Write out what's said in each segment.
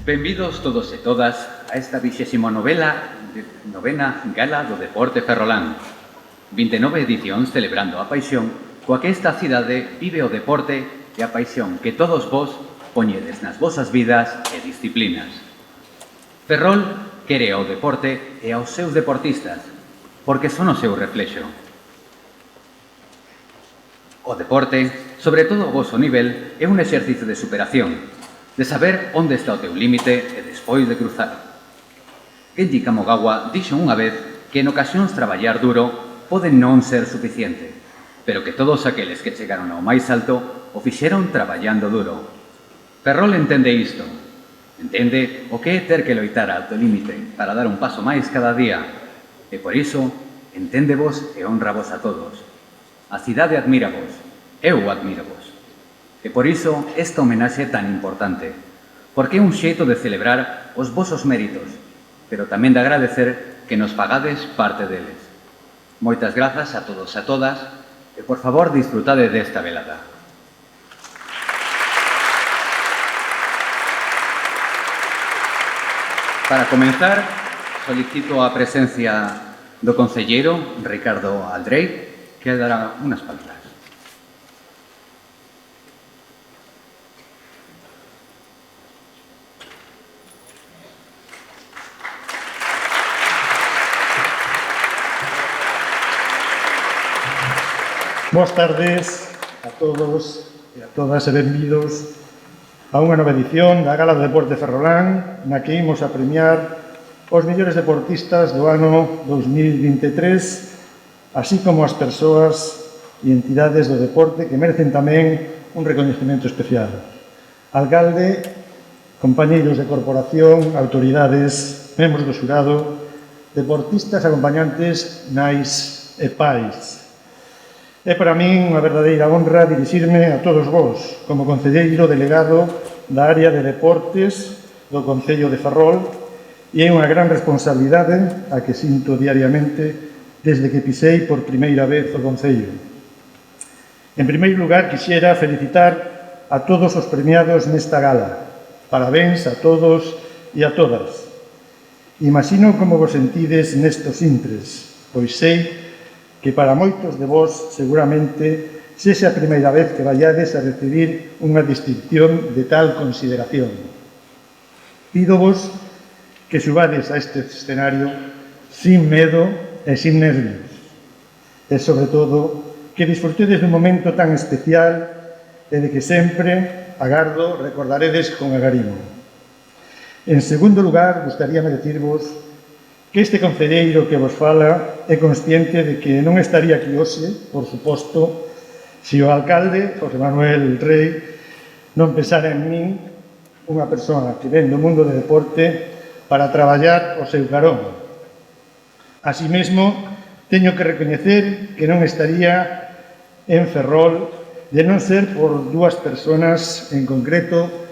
Benvidos todos e todas a esta 29ª Gala do Deporte Ferrolán. 29 edicións celebrando a paixón coa que esta cidade vive o deporte e a paixón que todos vos poñedes nas vosas vidas e disciplinas. Ferrol quere ao deporte e aos seus deportistas, porque son o seu reflexo. O deporte, sobre todo o voso nivel, é un exercicio de superación, de saber onde está o teu límite e despois de cruzar. Genji Kamogawa dixo unha vez que en ocasións traballar duro pode non ser suficiente, pero que todos aqueles que chegaron ao máis alto o fixeron traballando duro. Ferrol entende isto. Entende o que é ter que loitar alto límite para dar un paso máis cada día. E por iso, enténdevos e honravos a todos. A cidade admíravos. Eu admíravos. E por iso, esta homenaxe é tan importante, porque é un xeito de celebrar os vosos méritos, pero tamén de agradecer que nos pagades parte deles. Moitas grazas a todos e a todas, e por favor disfrutade desta velada. Para comenzar, solicito a presencia do concelleiro Ricardo Aldrey, que dará unhas palabras. Boas tardes a todos e a todas e benvidos a unha nova edición da Gala do Deporte Ferrolán, na que imos a premiar os mellores deportistas do ano 2023, así como as persoas e entidades do deporte que merecen tamén un recoñecemento especial. Alcalde, compañeiros de corporación, autoridades, membros do xurado, deportistas, acompañantes, nais e pais. É para min unha verdadeira honra dirixirme a todos vos, como concelleiro delegado da área de deportes do Concello de Ferrol, e é unha gran responsabilidade a que sinto diariamente desde que pisei por primeira vez o Concello. En primeiro lugar, quixera felicitar a todos os premiados nesta gala. Parabéns a todos e a todas. Imagino como vos sentides nestos intres, pois sei que para moitos de vos seguramente sexa a primeira vez que vaiades a recibir unha distinción de tal consideración. Pídovos que subades a este escenario sin medo e sin nervios. E, sobre todo, que disfrutedes dun momento tan especial e de que sempre, agardo, recordaredes con agarimo. En segundo lugar, gustaríame dicirvos que este concelleiro que vos fala é consciente de que non estaría aquí hoxe, por suposto, se o alcalde, José Manuel Rey, non pensara en min, unha persoa que ven do mundo do deporte para traballar o seu carón. Así mesmo, teño que recoñecer que non estaría en Ferrol de non ser por dúas persoas en concreto,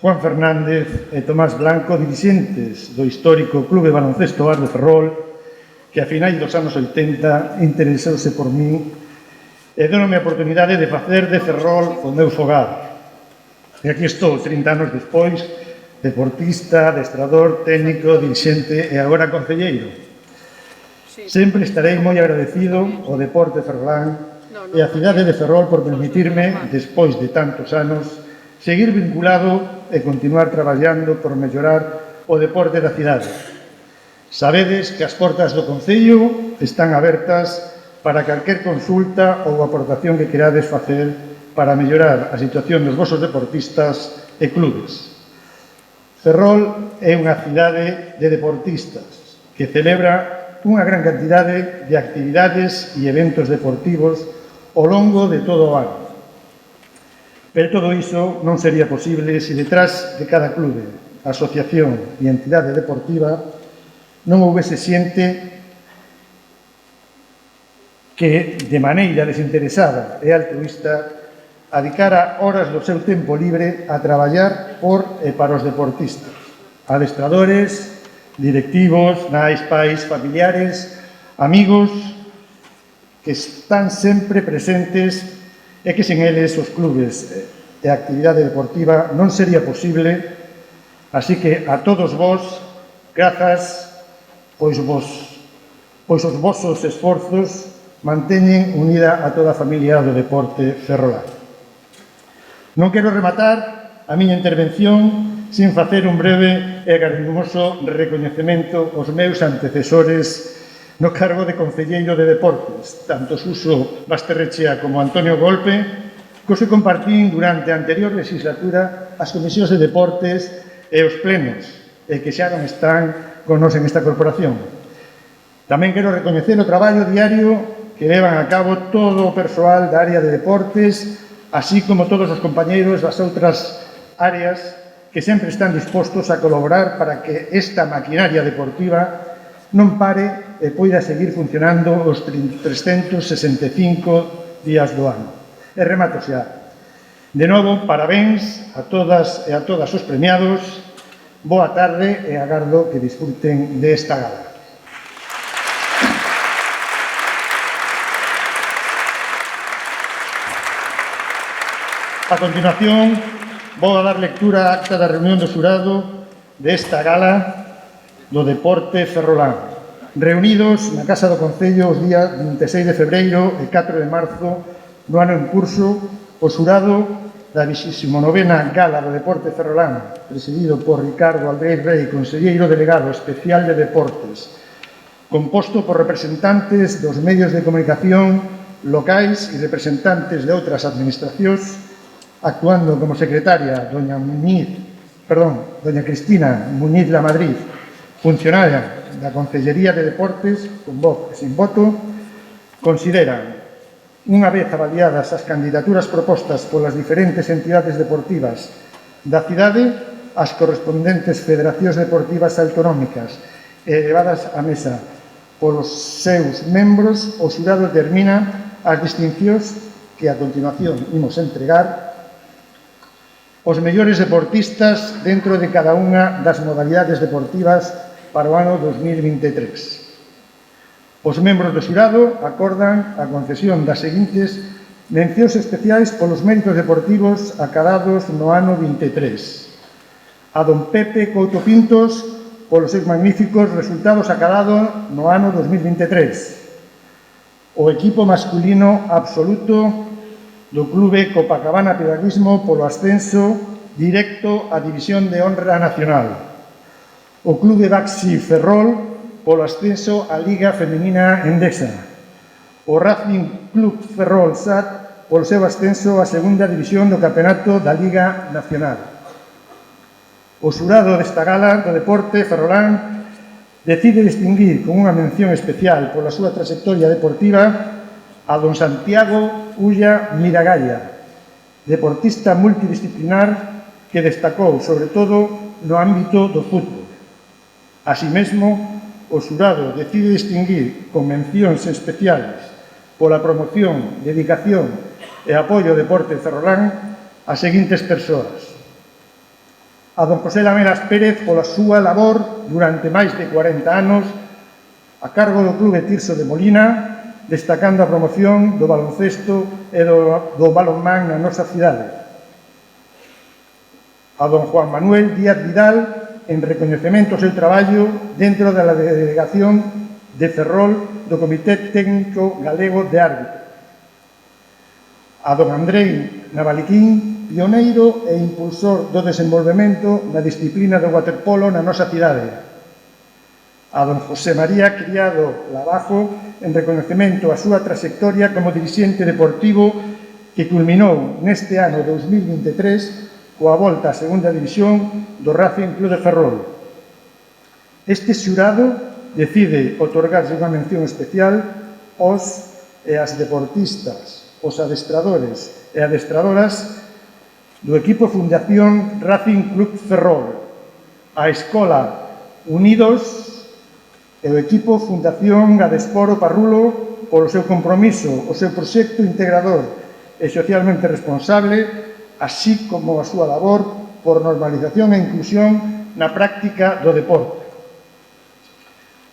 Juan Fernández e Tomás Blanco, dirixentes do histórico Clube Baloncesto Bar de Ferrol, que a finais dos anos 80 interesouse por min e deu-me a oportunidade de facer de Ferrol o meu fogar. E aquí estou, 30 anos despois, deportista, adestrador, técnico, dirixente e agora concelleiro. Sempre estarei moi agradecido ao deporte ferrolán e á cidade de Ferrol por permitirme, despois de tantos anos, seguir vinculado e continuar traballando por mellorar o deporte da cidade. Sabedes que as portas do Concello están abertas para calquer consulta ou aportación que querades facer para mellorar a situación dos vosos deportistas e clubes. Ferrol é unha cidade de deportistas que celebra unha gran cantidade de actividades e eventos deportivos ao longo de todo o ano. Pero todo iso non sería posible se detrás de cada clube, asociación e entidade deportiva non houvese xente que, de maneira desinteresada e altruísta, adicara horas do seu tempo libre a traballar por e para os deportistas, adestradores, directivos, nais, pais, familiares, amigos, que están sempre presentes e que sen eles os clubes e a actividade deportiva non sería posible Así que a todos vos, grazas, pois os vosos esforzos manteñen unida a toda a familia do deporte ferrolán. Non quero rematar a miña intervención sin facer un breve e garimoso recoñecemento aos meus antecesores no cargo de Concelleiro de Deportes, tanto Suso Basterrechea como Antonio Golpe, cos que compartín durante a anterior legislatura as comisións de deportes e os plenos, e que xa non están con nos en esta corporación. Tamén quero recoñecer o traballo diario que levan a cabo todo o persoal da área de deportes, así como todos os compañeiros das outras áreas que sempre están dispostos a colaborar para que esta maquinaria deportiva non pare e poida seguir funcionando os 365 días do ano. E remato xa. De novo, parabéns a todas e a todas os premiados. Boa tarde e agardo que disfruten desta gala. A continuación, vou a dar lectura á acta da reunión do xurado desta gala do deporte ferrolán, reunidos na Casa do Concello os días 26 de febreiro e 4 de marzo do ano en curso, o xurado da 29ª Gala do Deporte Ferrolán, presidido por Ricardo Aldrey Rey, conselleiro delegado especial de Deportes, composto por representantes dos medios de comunicación locais e representantes de outras administracións, actuando como secretaria doña Cristina Muñiz La Madrid, funcionaria da Concellería de Deportes, con voz e sin voto, consideran, unha vez avaliadas as candidaturas propostas polas diferentes entidades deportivas da cidade, as correspondentes federacións deportivas autonómicas e elevadas á mesa polos seus membros, o xurado determina as distincións que a continuación imos entregar os mellores deportistas dentro de cada unha das modalidades deportivas para o ano 2023. Os membros do xurado acordan a concesión das seguintes mencións especiais polos méritos deportivos acadados no ano 23. A don Pepe Couto Pintos polos seus magníficos resultados acadados no ano 2023. O equipo masculino absoluto do Clube Copacabana Pedalismo polo ascenso directo á División de Honra Nacional. O Clube Baxi Ferrol polo ascenso á Liga Feminina Endesa. O Racing Club Ferrol SAT polo seu ascenso á segunda división do Campeonato da Liga Nacional. O xurado desta gala do deporte ferrolán decide distinguir con unha mención especial pola súa trayectoria deportiva a don Santiago Ulla Miragaya, deportista multidisciplinar que destacou, sobre todo, no ámbito do fútbol. Así mesmo, o xurado decide distinguir con mencións especiales pola promoción, dedicación e apoio ao deporte ferrolán as seguintes persoas. A don José Lamelas Pérez pola súa labor durante máis de 40 anos a cargo do Clube Tirso de Molina, destacando a promoción do baloncesto e do balonmán na nosa cidade. A don Juan Manuel Díaz Vidal, en recoñecemento ao seu traballo dentro da delegación de Ferrol do Comité Técnico Galego de Árbitro. A don Andrei Navaliquín, pioneiro e impulsor do desenvolvemento na disciplina do waterpolo na nosa cidade. A don José María Criado Lavajo, en recoñecemento a súa trayectoria como dirixente deportivo que culminou neste ano 2023 coa volta á segunda división do Racing Club de Ferrol. Este xurado decide otorgarse unha mención especial aos e as deportistas, os adestradores e adestradoras do equipo Fundación Racing Club Ferrol, a Escola Unidos e o equipo Fundación Adesporo Parrulo polo seu compromiso, o seu proxecto integrador e socialmente responsable, así como a súa labor por normalización e inclusión na práctica do deporte.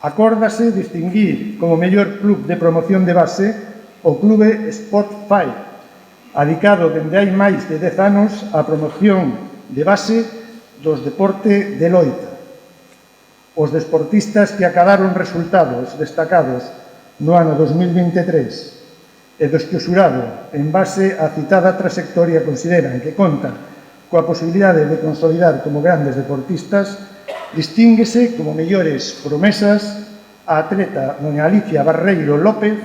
Acórdase distinguir como mellor club de promoción de base o Clube Sport 5, adicado dende hai máis de 10 anos á promoción de base dos deporte de loita. Os deportistas que acadaron resultados destacados no ano 2023 e dos que o xurado, en base á citada trayectoria, consideran que contan coa posibilidade de consolidar como grandes deportistas, distínguese como mellores promesas a atleta doña Alicia Barreiro López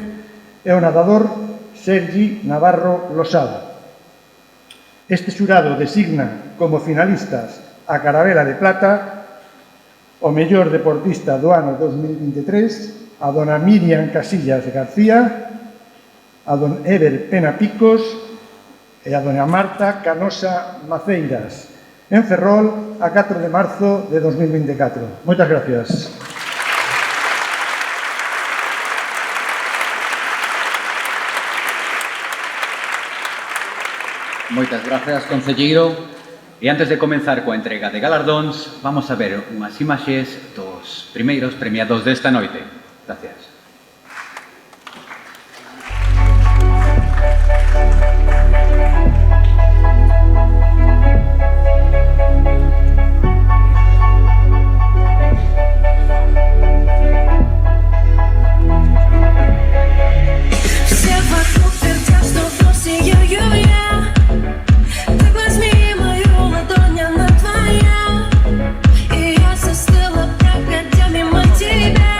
e o nadador Sergi Navarro Losada. Este xurado designa como finalistas a Carabela de Plata, o mellor deportista do ano 2023, a dona Miriam Casillas García, a don Eber Pena Picos e a dona Marta Canosa Maceiras, en Ferrol, a 4 de marzo de 2024. Moitas gracias. Moitas grazas, concelleiro. E antes de comenzar coa entrega de galardóns, vamos a ver unhas imaxes dos primeiros premiados desta noite. Gracias. Тебя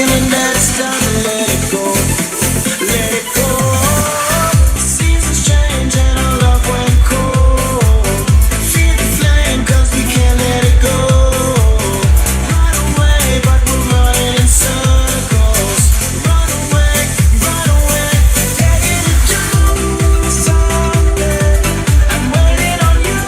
feeling that it's time to let it go. Let it go. Seasons change and our love went cold. Feel the flame 'cause we can't let it go. Run away, but we're running in circles. Run away, taking it to something. I'm waiting on you.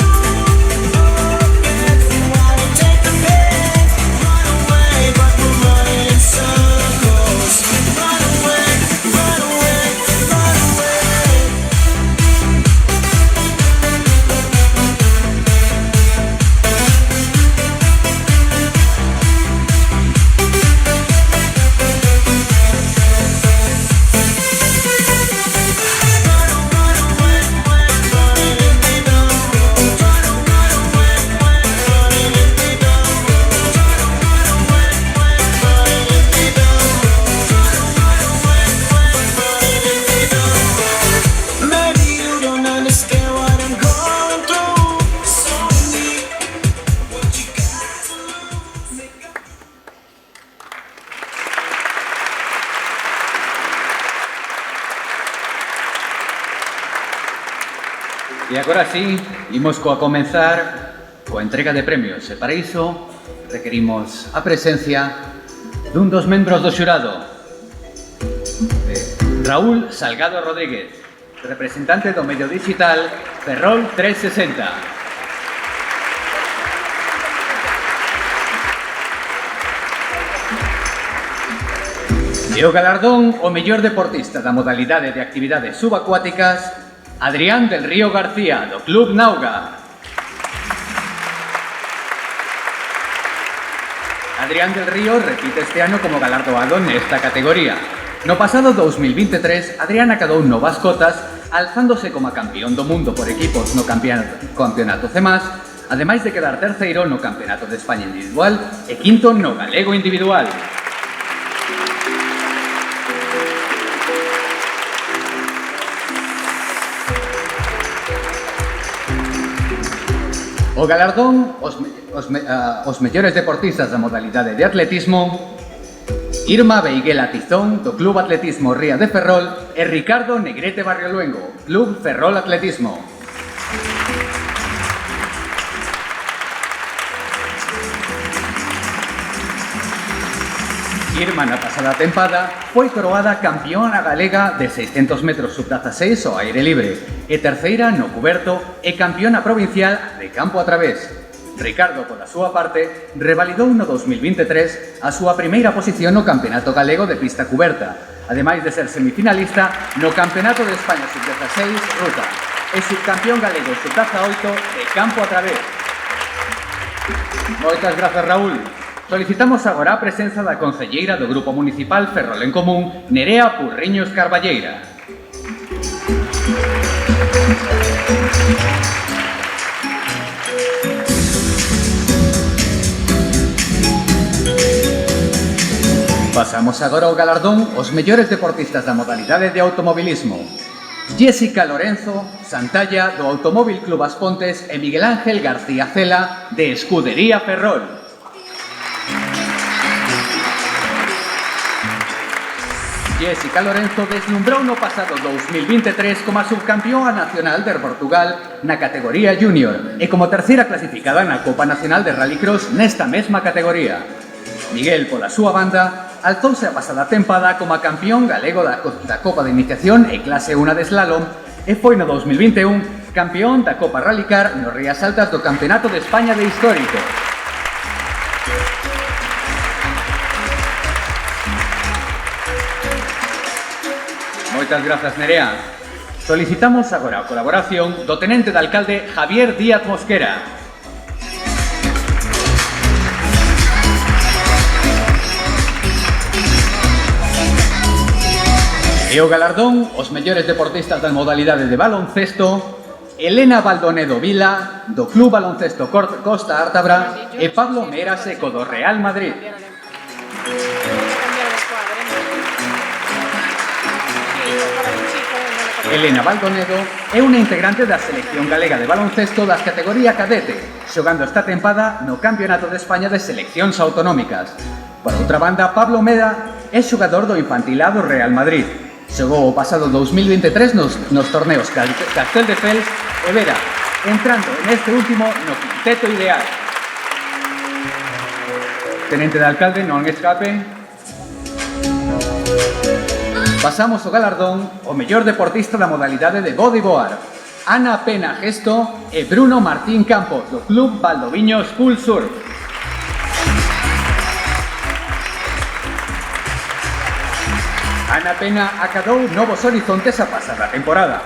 While we take the pain. Run away, but we're running in circles. Run away, run away, run away. Maybe you don't understand what I'm going through. So deep, what you got to lose. E agora sí, imos coa comenzar coa entrega de premios. E para iso requerimos a presencia dun dos membros do xurado, Raúl Salgado Rodríguez, representante do medio digital Ferrol 360. E o galardón o mellor deportista da modalidade de actividades subacuáticas, Adrián del Río García, do Club Nauga. Adrián del Río repite este ano como galardoado nesta categoría. No pasado 2023, Adrián acadou novas cotas, alzándose como campeón do mundo por equipos no campeonato C+, ademais de quedar terceiro no Campeonato de España individual e quinto no galego individual. O galardón os mellores deportistas da modalidade de atletismo, Irma Beiguela Tizón, do Club Atletismo Ría de Ferrol, e Ricardo Negrete Barrioluengo, Club Ferrol Atletismo. Irma na pasada tempada foi coroada campeona galega de 600 metros subpraza 6 ao aire libre e terceira no cuberto e campeona provincial de campo a través. Ricardo, pola súa parte, revalidou no 2023 a súa primeira posición no Campeonato Galego de Pista Cuberta, ademais de ser semifinalista no Campeonato de España subpraza 6 ruta e subcampeón galego subpraza 8 de campo a través. Moitas grazas, Raúl. Solicitamos agora a presenza da concelleira do Grupo Municipal Ferrol en Común, Nerea Purriños Carballeira. Pasamos agora ao galardón os mellores deportistas da modalidade de automobilismo. Jessica Lorenzo Santalla, do Automóvil Club As Pontes, e Miguel Ángel García Cela, de Escudería Ferrol. Jessica Lorenzo deslumbrou no pasado 2023 como a subcampeona nacional de Portugal na categoría Júnior e como terceira clasificada na Copa Nacional de Rallycross nesta mesma categoría. Miguel, pola súa banda, alzouse a pasada tempada como a campeón galego da Copa de Iniciación e clase 1 de slalom e foi no 2021 campeón da Copa Rallycar nos Rías Altas do Campeonato de España de Histórico. Moitas grazas, Nerea. Solicitamos agora a colaboración do tenente de alcalde Javier Díaz Mosquera. E o galardón os mellores deportistas da modalidade de baloncesto, Elena Baldonedo Vila, do Club Baloncesto Costa Ártabra, e Pablo Mera Seco, do Real Madrid. Elena Baldonedo é unha integrante da selección galega de baloncesto das categoría cadete, xogando esta tempada no Campeonato de España de Seleccións Autonómicas. Por outra banda, Pablo Mera é xogador do infantilado Real Madrid. Xogou o pasado 2023 nos torneos Casteldefels e Vera, entrando neste último no quinteto ideal. Tenente de alcalde, non escape. Pasamos o galardón ao mellor deportista da modalidade de bodyboard. Ana Pena Gesto e Bruno Martín Campos, do Club Valdoviños Full Surf. Ana Pena acadou novos horizontes a pasada temporada,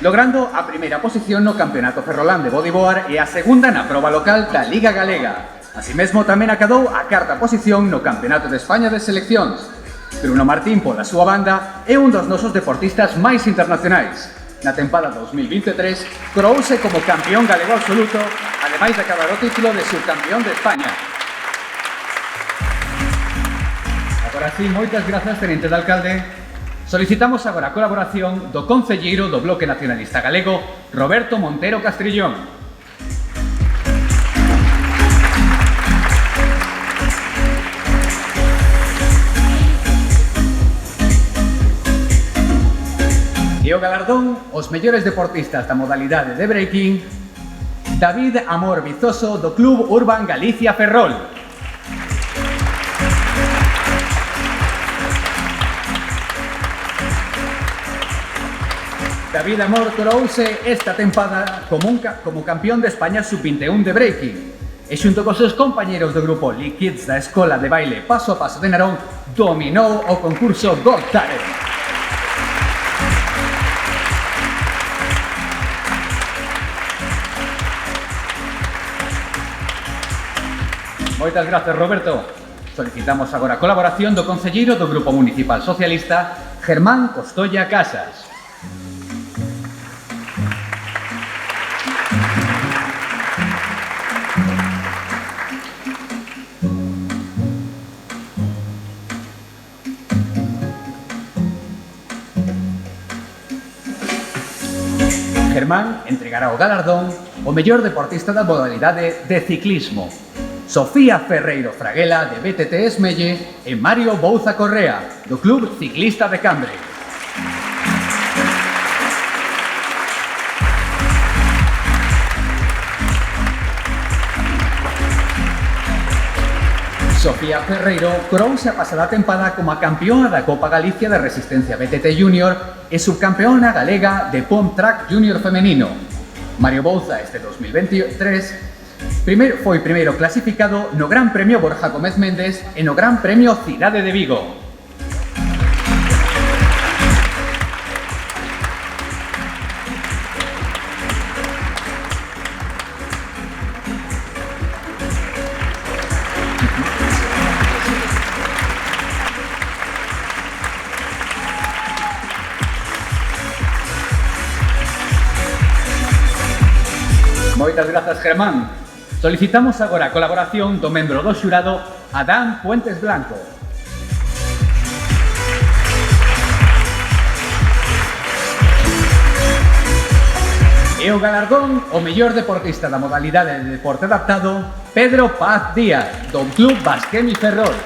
logrando a primeira posición no Campeonato Ferrolán de bodyboard e a segunda na proba local da Liga Galega. Así mesmo tamén acadou a cuarta posición no Campeonato de España de Seleccións. Bruno Martín, pola súa banda, é un dos nosos deportistas máis internacionais. Na tempada 2023, corouse como campeón galego absoluto, ademais de acabar o título de subcampeón de España. Agora sí, moitas grazas, Tenente de Alcalde. Solicitamos agora a colaboración do concelleiro do Bloque Nacionalista Galego, Roberto Montero Castrillón. E o galardón aos mellores deportistas da modalidade de breaking, David Amor Vizoso, do Club Urban Galicia Ferrol. David Amor corouse esta tempada como campeón de España sub-21 de breaking e xunto cos seus compañeros do grupo Lee Kids da Escola de Baile Paso a Paso de Narón dominou o concurso Got Talent. Moitas grazas, Roberto. Solicitamos agora a colaboración do concelleiro do Grupo Municipal Socialista, Germán Costolla Casas. Germán entregará o galardón ao mellor deportista da modalidade de ciclismo. Sofía Ferreiro Fraguela, de BTT Esmelle, e Mario Bouza Correa, do Club Ciclista de Cambre. Sofía Ferreiro corouse a pasada tempada como a campeona da Copa Galicia de Resistencia BTT Junior e subcampeona galega de Pom Track Junior femenino. Mario Bouza, este 2023, foi primeiro clasificado no Gran Premio Borja Gómez Méndez e no Gran Premio Cidade de Vigo. Moitas grazas, Germán. Solicitamos agora a colaboración do membro do xurado Adán Puentes Blanco. E o galardón ao mellor deportista da modalidade de deporte adaptado, Pedro Paz Díaz, do Club Basquemi Ferrol.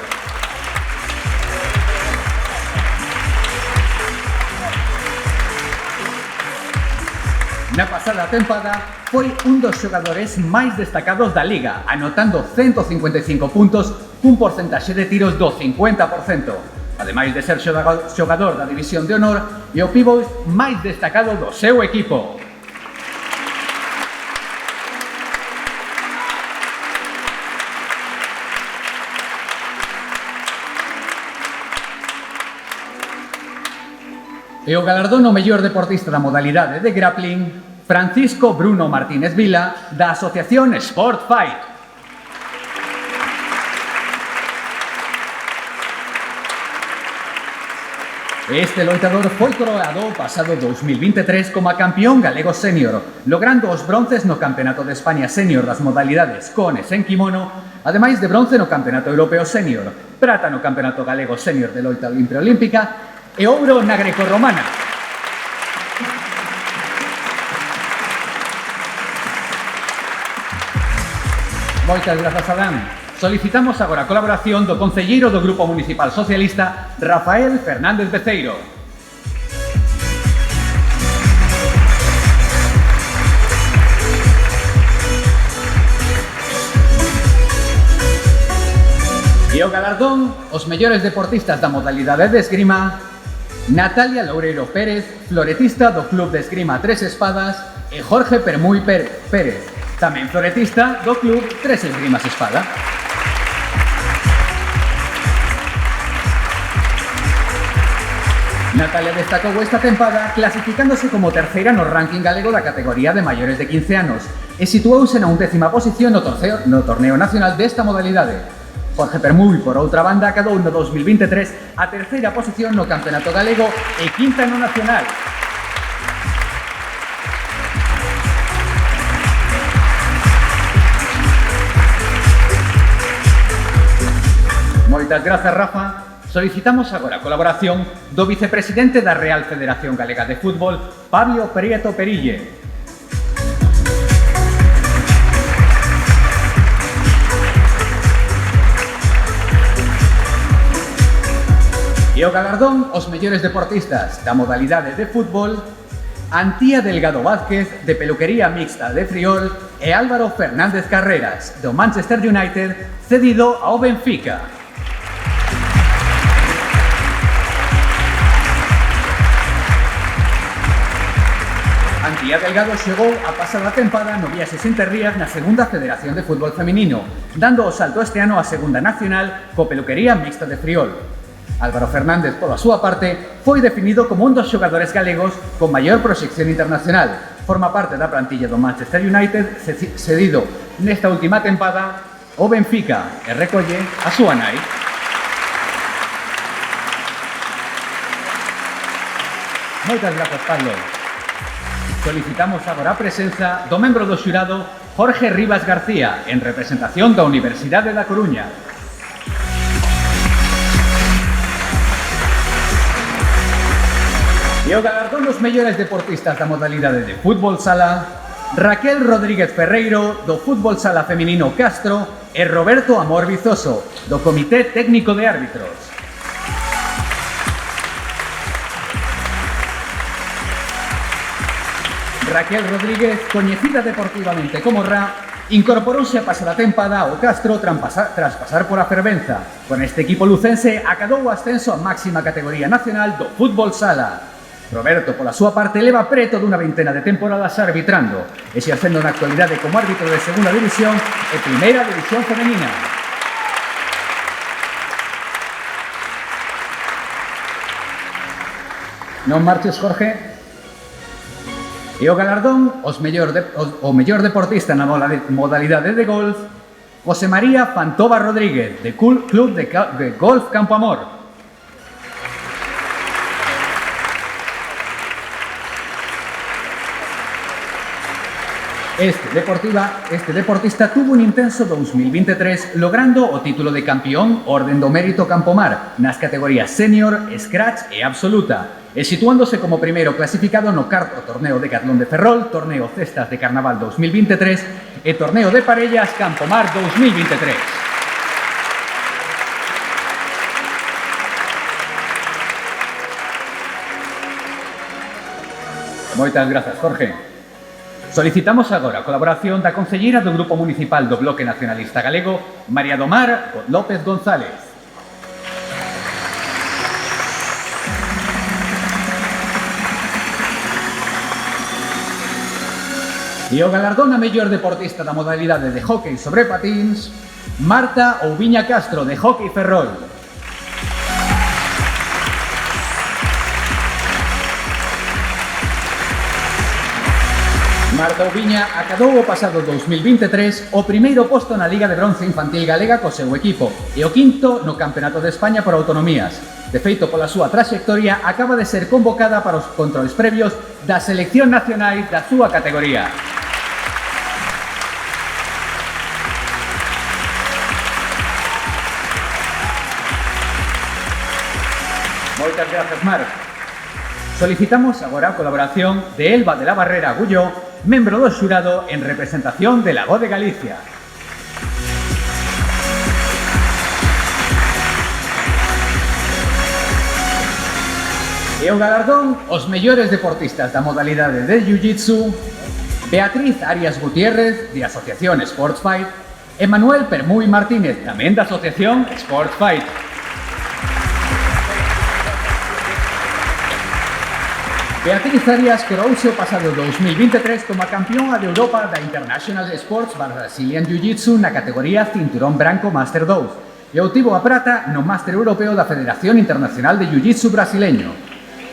Na pasada tempada foi un dos xogadores máis destacados da Liga, anotando 155 puntos cun porcentaxe de tiros do 50%. Ademais de ser xogador da División de Honor e o pívot máis destacado do seu equipo. E o galardón ao mellor deportista da modalidade de grappling, Francisco Bruno Martínez Vila, da Asociación Sport Fight. Este loitador foi coroado o pasado 2023 como a campeón galego senior, logrando os bronces no Campeonato de España Senior das modalidades con e sen kimono, ademais de bronce no Campeonato Europeo Senior, prata no Campeonato Galego Senior de loita olímpica e ouro na grecorromana. Moitas grazas, Adán. solicitamos agora a colaboración do concelleiro do Grupo Municipal Socialista, Rafael Fernández Beceiro. E o galardón, os mellores deportistas da modalidade de esgrima, Natalia Loureiro Pérez, floretista do Club de Esgrima Tres Espadas, e Jorge Permuy Pérez, tamén floretista do Club Tres Esgrimas Espada. Natalia destacou esta tempada clasificándose como terceira no ranking galego da categoría de maiores de 15 anos e situouse na 11ª posición no torneo nacional desta modalidade. Jorge Permuy, por outra banda, acadou no 2023 a terceira posición no Campeonato Galego e quinta no Nacional. Moitas grazas, Rafa. Solicitamos agora a colaboración do vicepresidente da Real Federación Galega de Fútbol, Pablo Prieto Perille. E o galardón aos mellores deportistas da modalidade de fútbol, Antía Delgado Vázquez, de peluquería mixta de Friol, e Álvaro Fernández Carreras, do Manchester United, cedido ao Benfica. Antía Delgado chegou a pasada tempada no Viaxes Interrías na segunda Federación de Fútbol Feminino, dando o salto este ano á segunda nacional co peluquería mixta de Friol. Álvaro Fernández, pola súa parte, foi definido como un dos xogadores galegos con maior proxección internacional. Forma parte da plantilla do Manchester United, cedido nesta última tempada ao Benfica e recolle a súa nai. Moitas grazas, Pablo. Solicitamos agora a presenza do membro do xurado Jorge Rivas García, en representación da Universidade da Coruña. E o galardón dos mellores deportistas da modalidade de fútbol sala, Raquel Rodríguez Ferreiro, do fútbol sala feminino Castro, e Roberto Amor Vizoso, do Comité Técnico de Árbitros. Raquel Rodríguez, coñecida deportivamente como Ra, incorporouse a pasada tempada ao Castro tras pasar por a Fervenza. Con este equipo lucense acadou o ascenso á máxima categoría nacional do fútbol sala. Roberto, pola súa parte, leva preto dunha vintena de temporadas arbitrando, exercendo na actualidade como árbitro de segunda división e primeira división femenina. Non marches, Jorge. E o galardón, o mellor deportista na modalidade de golf, José María Fantova Rodríguez, de Club de Golf Campo Amor. Este deportista tuvo un intenso 2023 logrando o título de campeón Orden do Mérito Campomar nas categorías senior, scratch e absoluta, e situándose como primeiro clasificado no cuarto torneo de Catlón de Ferrol, torneo Cestas de Carnaval 2023 e torneo de parellas Campomar 2023. Moitas grazas, Jorge. Solicitamos agora a colaboración da concelleira do Grupo Municipal do Bloque Nacionalista Galego, María do Mar López González. E o galardón a mellor deportista da modalidade de hóquei sobre patíns, Marta Oubiña Castro, de Hóquei Ferrol. Marta Oubiña acadou o pasado 2023 o primeiro posto na Liga de Bronce Infantil Galega co seu equipo e o quinto no Campeonato de España por autonomías. De feito, pola súa traxectoria, acaba de ser convocada para os controles previos da selección nacional da súa categoría. Moitas grazas, Mar. Solicitamos agora a colaboración de Elba de la Barrera Agulló, membro do xurado en representación de Lago de Galicia. E o galardón os mellores deportistas da modalidade de Jiu-Jitsu: Beatriz Arias Gutiérrez, de Asociación Sports Fight, e Manuel Permuy Martínez, tamén da Asociación Sports Fight. Beatriz Arias corouse o pasado 2023 como a campeona de Europa da International Sports Brazilian Jiu-Jitsu na categoría Cinturón Branco Master 2 e obtivo a prata no Máster Europeo da Federación Internacional de Jiu-Jitsu Brasileño.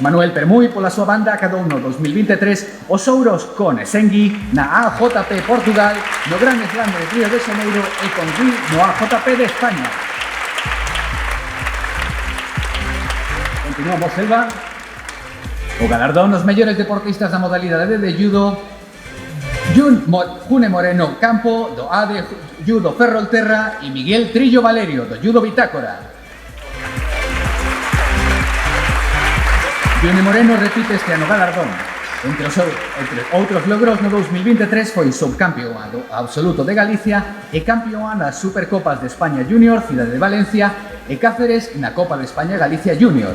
Manuel Permuy, pola súa banda, acadou no 2023 os ouros con Esengui na AJP Portugal, no Gran Slam de Río de Janeiro e con Gui no AJP de España. Continuamos, Selva. O galardón os mellores deportistas da modalidade de judo: June Moreno Campo, do ADE Judo Ferrolterra, e Miguel Trillo Valerio, do Judo Bitácora. June Moreno repite este ano galardón. Entre outros logros, no 2023 foi subcampeón absoluto de Galicia e campeón nas Supercopas de España Junior, Cidade de Valencia e Cáceres na Copa de España Galicia Junior.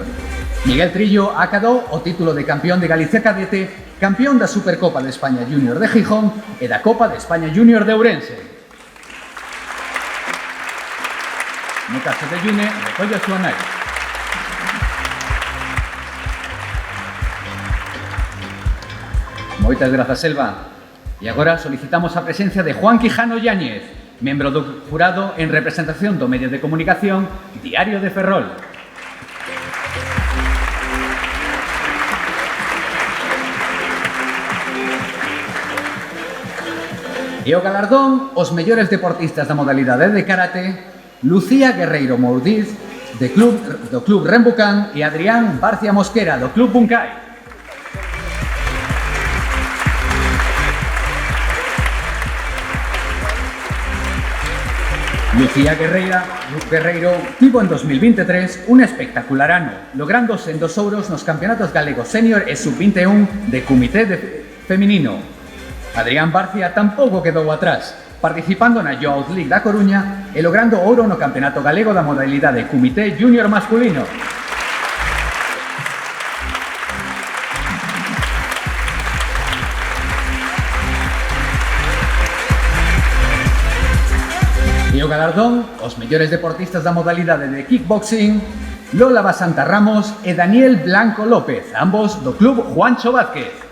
Miguel Trillo acadou o título de campeón de Galicia Cadete, campeón da Supercopa de España Junior de Gijón e da Copa de España Junior de Ourense. No caso de June, recolle a súa nai. Moitas grazas, Selva. E agora solicitamos a presencia de Juan Quijano Yáñez, membro do jurado en representación do medio de comunicación Diario de Ferrol. E o galardón os mellores deportistas da modalidade de karate: Lucía Guerreiro Mourdiz, do Club Rembucán, e Adrián Barcia Mosquera, do Club Bunkai. Lucía Guerreiro tivo en 2023 un espectacular ano, logrando sendos ouros nos campeonatos galegos senior e sub-21 de Comité Feminino. Adrián Barcia tampouco quedou atrás, participando na Youth League da Coruña e logrando ouro no campeonato galego da modalidade Comité Junior masculino. E o galardón os mellores deportistas da modalidade de kickboxing: Lola Basanta Ramos e Daniel Blanco López, ambos do Club Juancho Vázquez.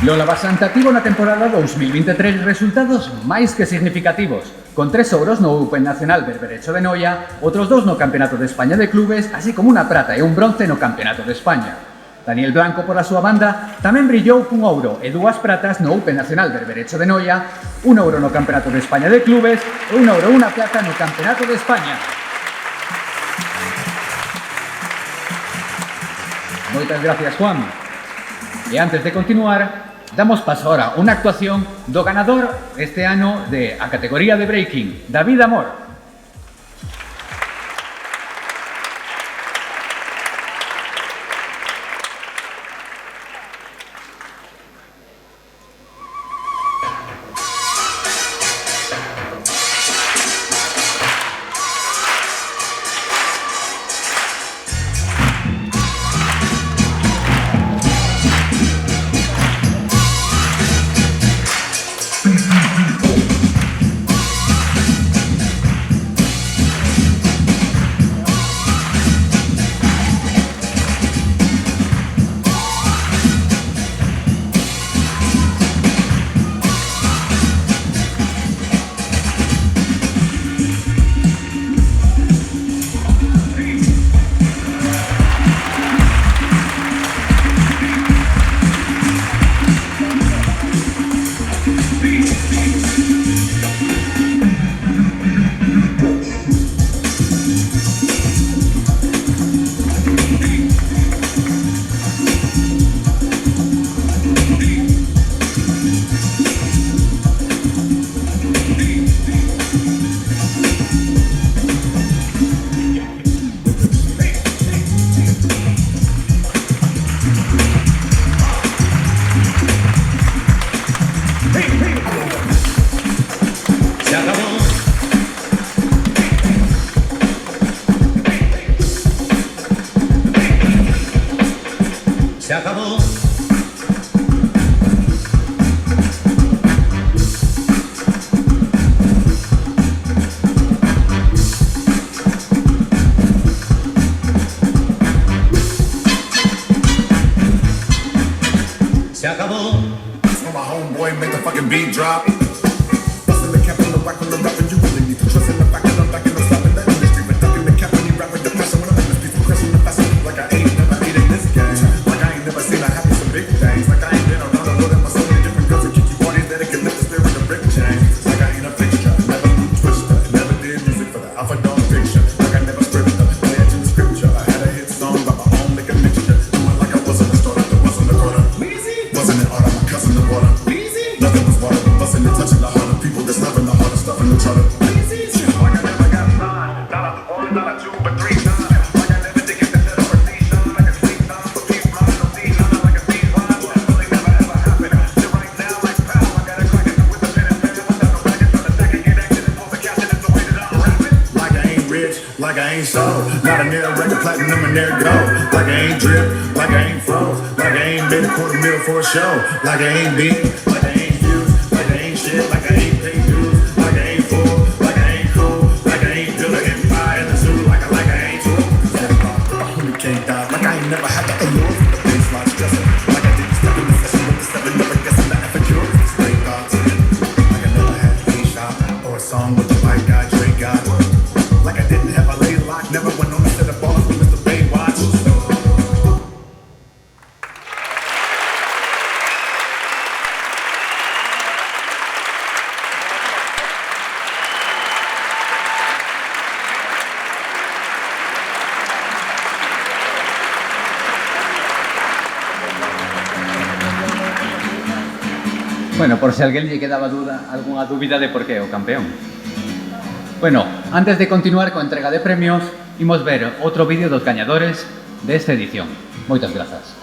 Lola Basanta tivo na temporada 2023 resultados máis que significativos, con 3 ouros no Open Nacional Berberecho de Noia, outros 2 no Campeonato de España de Clubes, así como unha prata e un bronce no Campeonato de España. Daniel Blanco, pola súa banda, tamén brillou cun ouro e 2 pratas no Open Nacional Berberecho de Noia, un ouro no Campeonato de España de Clubes e un ouro e unha plata no Campeonato de España. Moitas gracias, Juan. E antes de continuar, damos paso ahora a unha actuación do ganador este ano de a categoría de breaking, David Amor. beat drop. Busting the cap on the rock on the rap, and you really need to trust in the fact that I'm back and I'm stopping the industry. But ducking the cap when you rap with the passion, when I'm in this piece, crushing the fashion like I ain't never ate in this game. Like I ain't never seen her happy some big things. Like I ain't been around the world and my so many different girls and kiki parties that it can lift the spirit of brick chains. Like I ain't a fixture, never moved twister, never did music for the alpha dog picture. Like I never scripted the pledge in the scripture. I had a hit song by my own liquor mixture. Doing like I wasn't a starter, there wasn't a quarter. Wasn't it art, my cousin the water. Nothing was water, but busting and touching the heart of people that's loving the hardest stuff in the charter. Like I never got signed, not a one, not a two, but 3 times. Like I never did get the letter for C-Shine, like a sweet time, but peace line, no C-Shine, like a peace line. But it really never ever happened. Till right now, like pow, I got a crack it with a pen and paper, without no baggage, trying to stack it, get active, and post a caption, it's the way that I'm rapping. Like I ain't rich, like I ain't sold, not a near record platinum and there go. Like I ain't drip, like I ain't froze, like I ain't made a $250,000 for a show, like I ain't big, like I ain't huge, like I ain't shit, like I ain't paid dues, like I ain't full, like I ain't cool, like I ain't Dilla and pie in the zoo, like I ain't true. I can't die, like I ain't never had the allure for the baseline stressor, like I didn't step in the session with the 7, never guessing the effort cure. Straight thoughts, like I never had a shot or a song with the white guy, Drake got. Like I didn't have a lay lock, never went on a set of balls with Mr. Baywatch. Bueno, por si alguén lle quedaba algunha dúbida de por que o campeón. Bueno, antes de continuar coa entrega de premios, imos ver outro vídeo dos gañadores desta edición. Moitas grazas.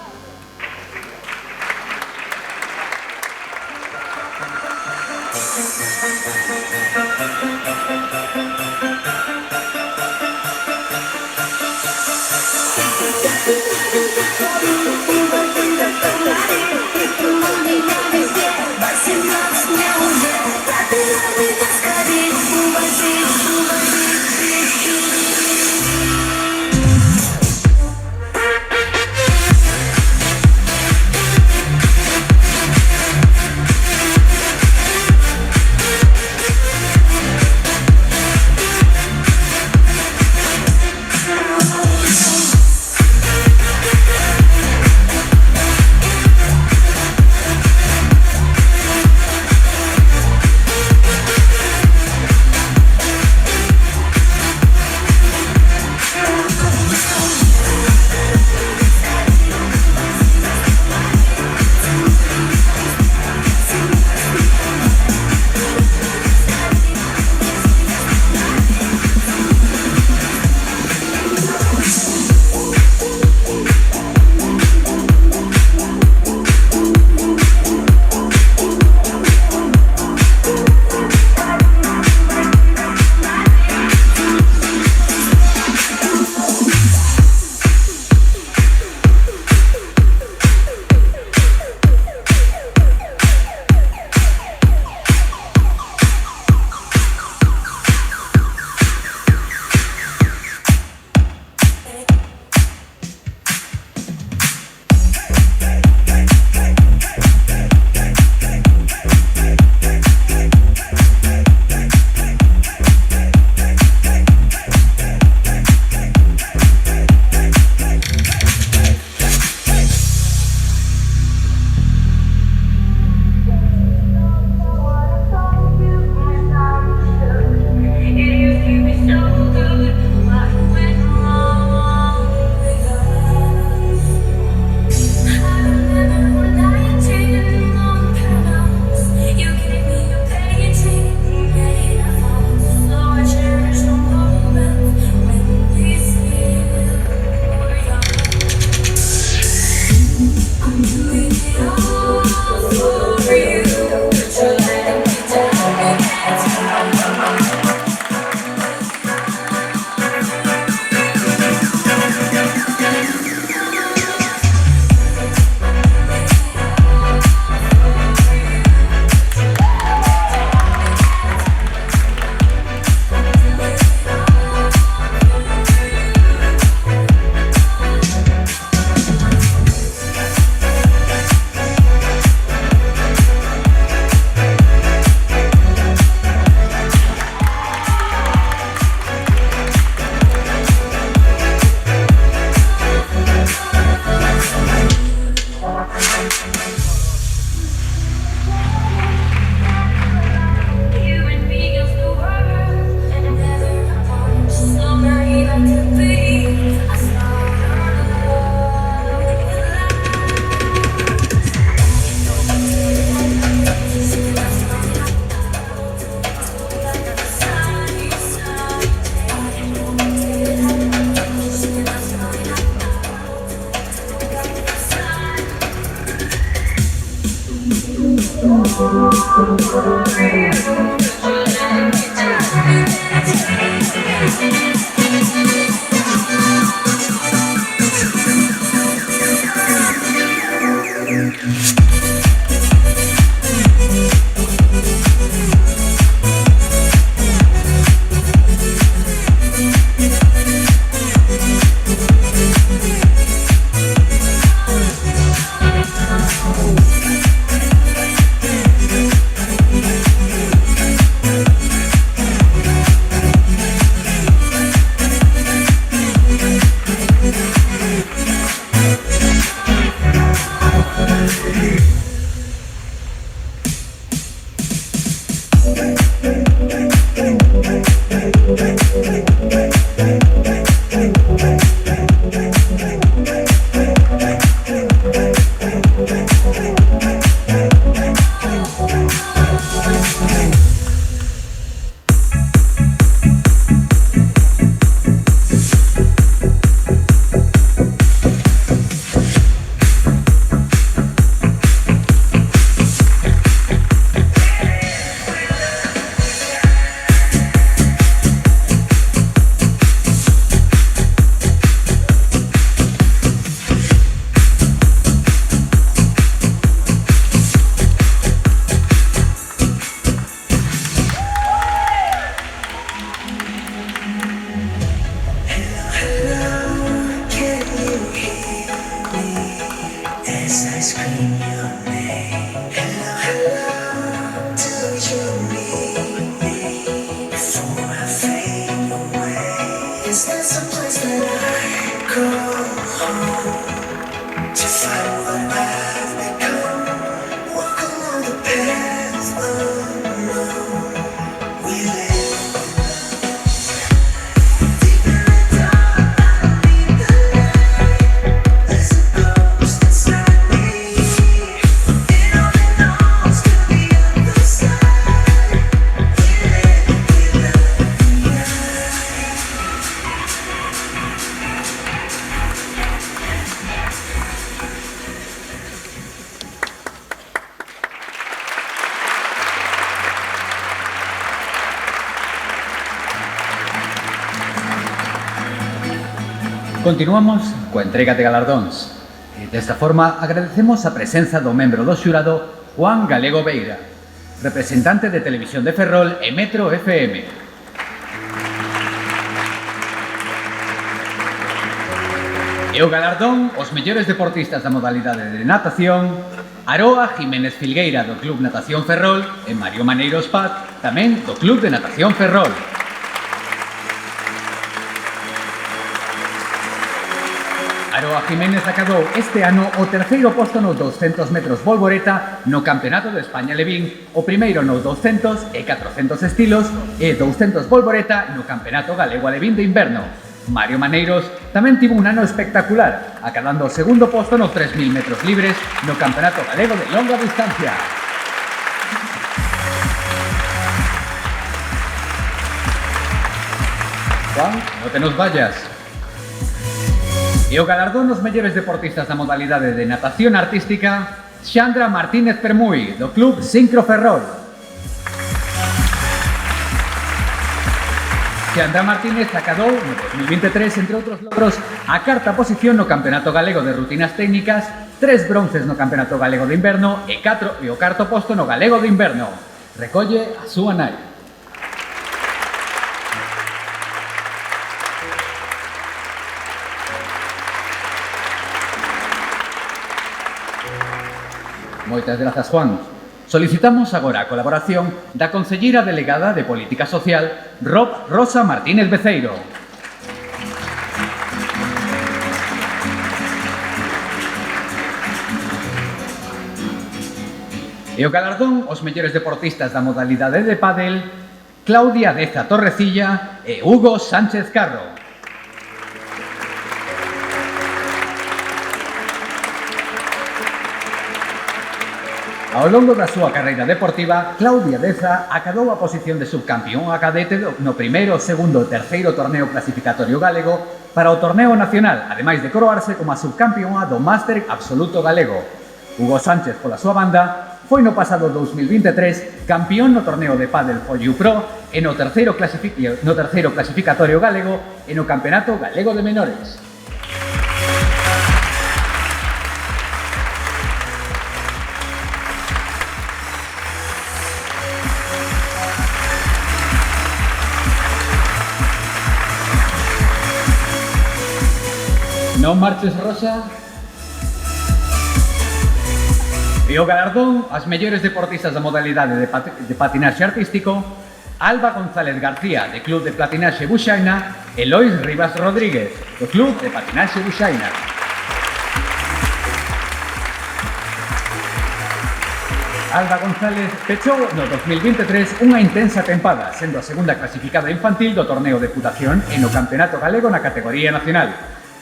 Continuamos coa entrega de galardóns. E desta forma agradecemos a presenza do membro do xurado Juan Galego Beira, representante de Televisión de Ferrol e Metro FM. E o galardón aos mellores deportistas da modalidade de natación, Aroa Jiménez Filgueira do Club Natación Ferrol e Mario Maneiros Paz, tamén do Club de Natación Ferrol. Aroa Jiménez acadou este ano o terceiro posto nos 200 metros volvoreta no Campeonato de España Levín, o primeiro nos 200 e 400 estilos e 200 volvoreta no Campeonato Galego Alevín de Inverno. Mario Maneiros tamén tivo un ano espectacular, acadando o segundo posto nos 3000 metros libres no Campeonato Galego de Longa Distancia. Juan, non te nos vayas. E o galardón dos mellores deportistas da modalidade de natación artística, Xandra Martínez Permui, do Club Sincro Ferrol. Xandra Martínez acadou no 2023, entre outros logros, a cuarta posición no Campeonato Galego de Rutinas Técnicas, 3 bronces no Campeonato Galego de Inverno e o cuarto posto no Galego de Inverno. Recolle a súa nai. Moitas grazas, Juan. Solicitamos agora a colaboración da concelleira delegada de Política Social, Rosa Martínez Beceiro. E o galardón aos mellores deportistas da modalidade de pádel, Claudia Deza Torrecilla e Hugo Sánchez Carro. Ao longo da súa carreira deportiva, Claudia Deza acadou a posición de subcampión a cadete no primeiro, segundo e terceiro torneo clasificatorio galego para o torneo nacional, ademais de coroarse como a subcampión do Máster Absoluto Galego. Hugo Sánchez, pola súa banda, foi no pasado 2023 campeón no torneo de pádel For You Pro e no terceiro clasificatorio galego e no Campeonato Galego de Menores. Non marches, Rosa. E o galardón ás mellores deportistas da modalidade de patinaxe artístico, Alba González García, de Club de Patinaxe Buxaina, e Lois Rivas Rodríguez, do Club de Patinaxe Buxaina. Alba González pechou no 2023 unha intensa tempada, sendo a segunda clasificada infantil do torneo de putación e no Campeonato Galego na categoría nacional.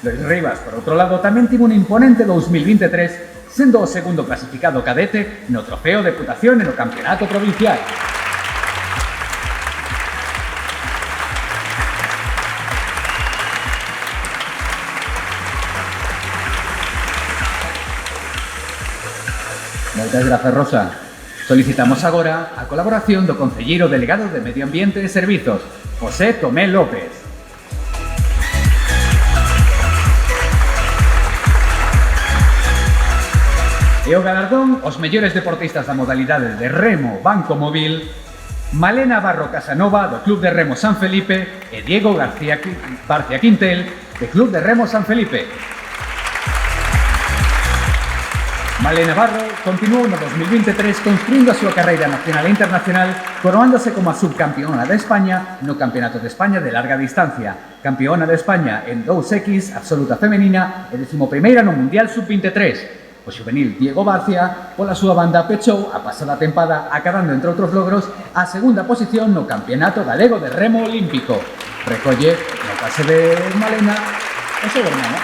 Lois Rivas, por outro lado, tamén tivo un imponente 2023, sendo o segundo clasificado cadete no trofeo de putación e no Campeonato Provincial. Moitas grazas, Rosa. Solicitamos agora a colaboración do concelleiro delegado de Medio Ambiente e Servizos, José Tomé López. E o galardón aos mellores deportistas da modalidade de remo banco móvil, Malena Barro Casanova, do Club de Remo San Felipe, e Diego García Quintel, de Club de Remo San Felipe. Malena Barro continuou no 2023 construindo a súa carreira nacional e internacional, coroándose como a subcampeona de España no Campeonato de España de larga distancia, campeona de España en 2X absoluta femenina e 11ª no Mundial Sub-23. O xuvenil Diego Barcia, pola súa banda, pechou a pasada tempada acadando, entre outros logros, a segunda posición no Campeonato Galego de Remo Olímpico. Recolle, no caso de Malena, o seu hermano.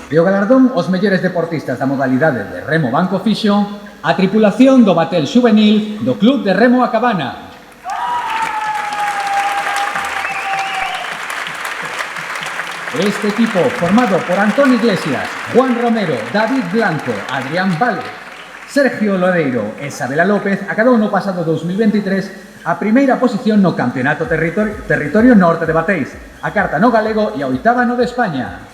E o galardón aos mellores deportistas da modalidade de remo banco fixo a tripulación do batel xuvenil do Club de Remo A Cabana. Este equipo, formado por Antón Iglesias, Juan Romero, David Blanco, Adrián Vale, Sergio Lodeiro e Isabela López, acadou no pasado 2023 a primeira posición no Campeonato Territorio Norte de Bateis, a carta no galego e a oitava no de España.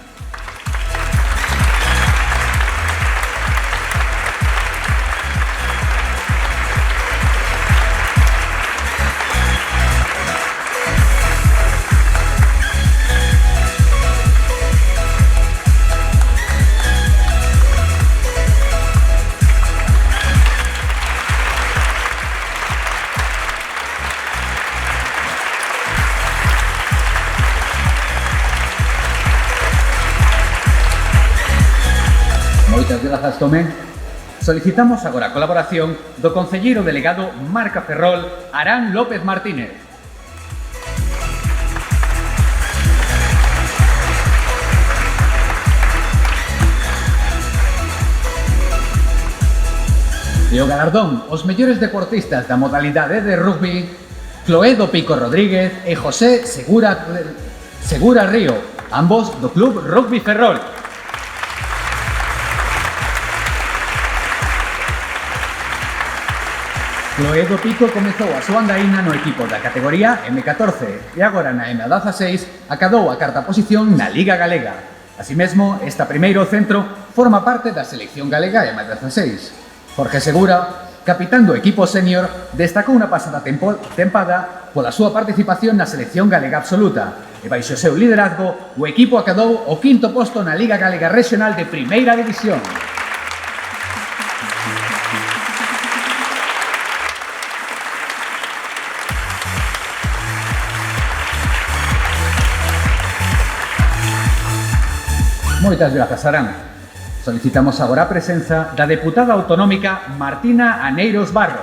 Moitas grazas, Tomé. Solicitamos agora a colaboración do concelleiro delegado Marca Ferrol, Arán López Martínez. E o galardón aos mellores deportistas da modalidade de rugby, Cloedo Pico Rodríguez e José Segura Río, ambos do Club Rugby Ferrol. Cloedo Pico comezou a súa andaína no equipo da categoría M14 e agora na M16 acadou a cuarta posición na Liga Galega. Así mesmo, esta primeiro centro forma parte da selección galega M16. Jorge Segura, capitán do equipo senior, destacou na pasada tempada pola súa participación na selección galega absoluta e baixo seu liderazgo o equipo acadou o quinto posto na Liga Galega Regional de Primeira División. Moitas grazas, Arán. Solicitamos agora a presenza da deputada autonómica Martina Aneiros Barro.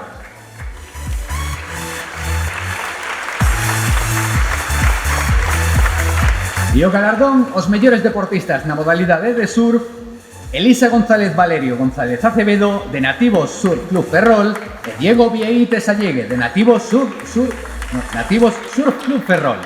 E o galardón aos mellores deportistas na modalidade de surf, Elisa González Valerio González Acevedo, de Nativos Surf Club Ferrol, e Diego Vieites Allegue, de Nativos Surf Club Ferrol.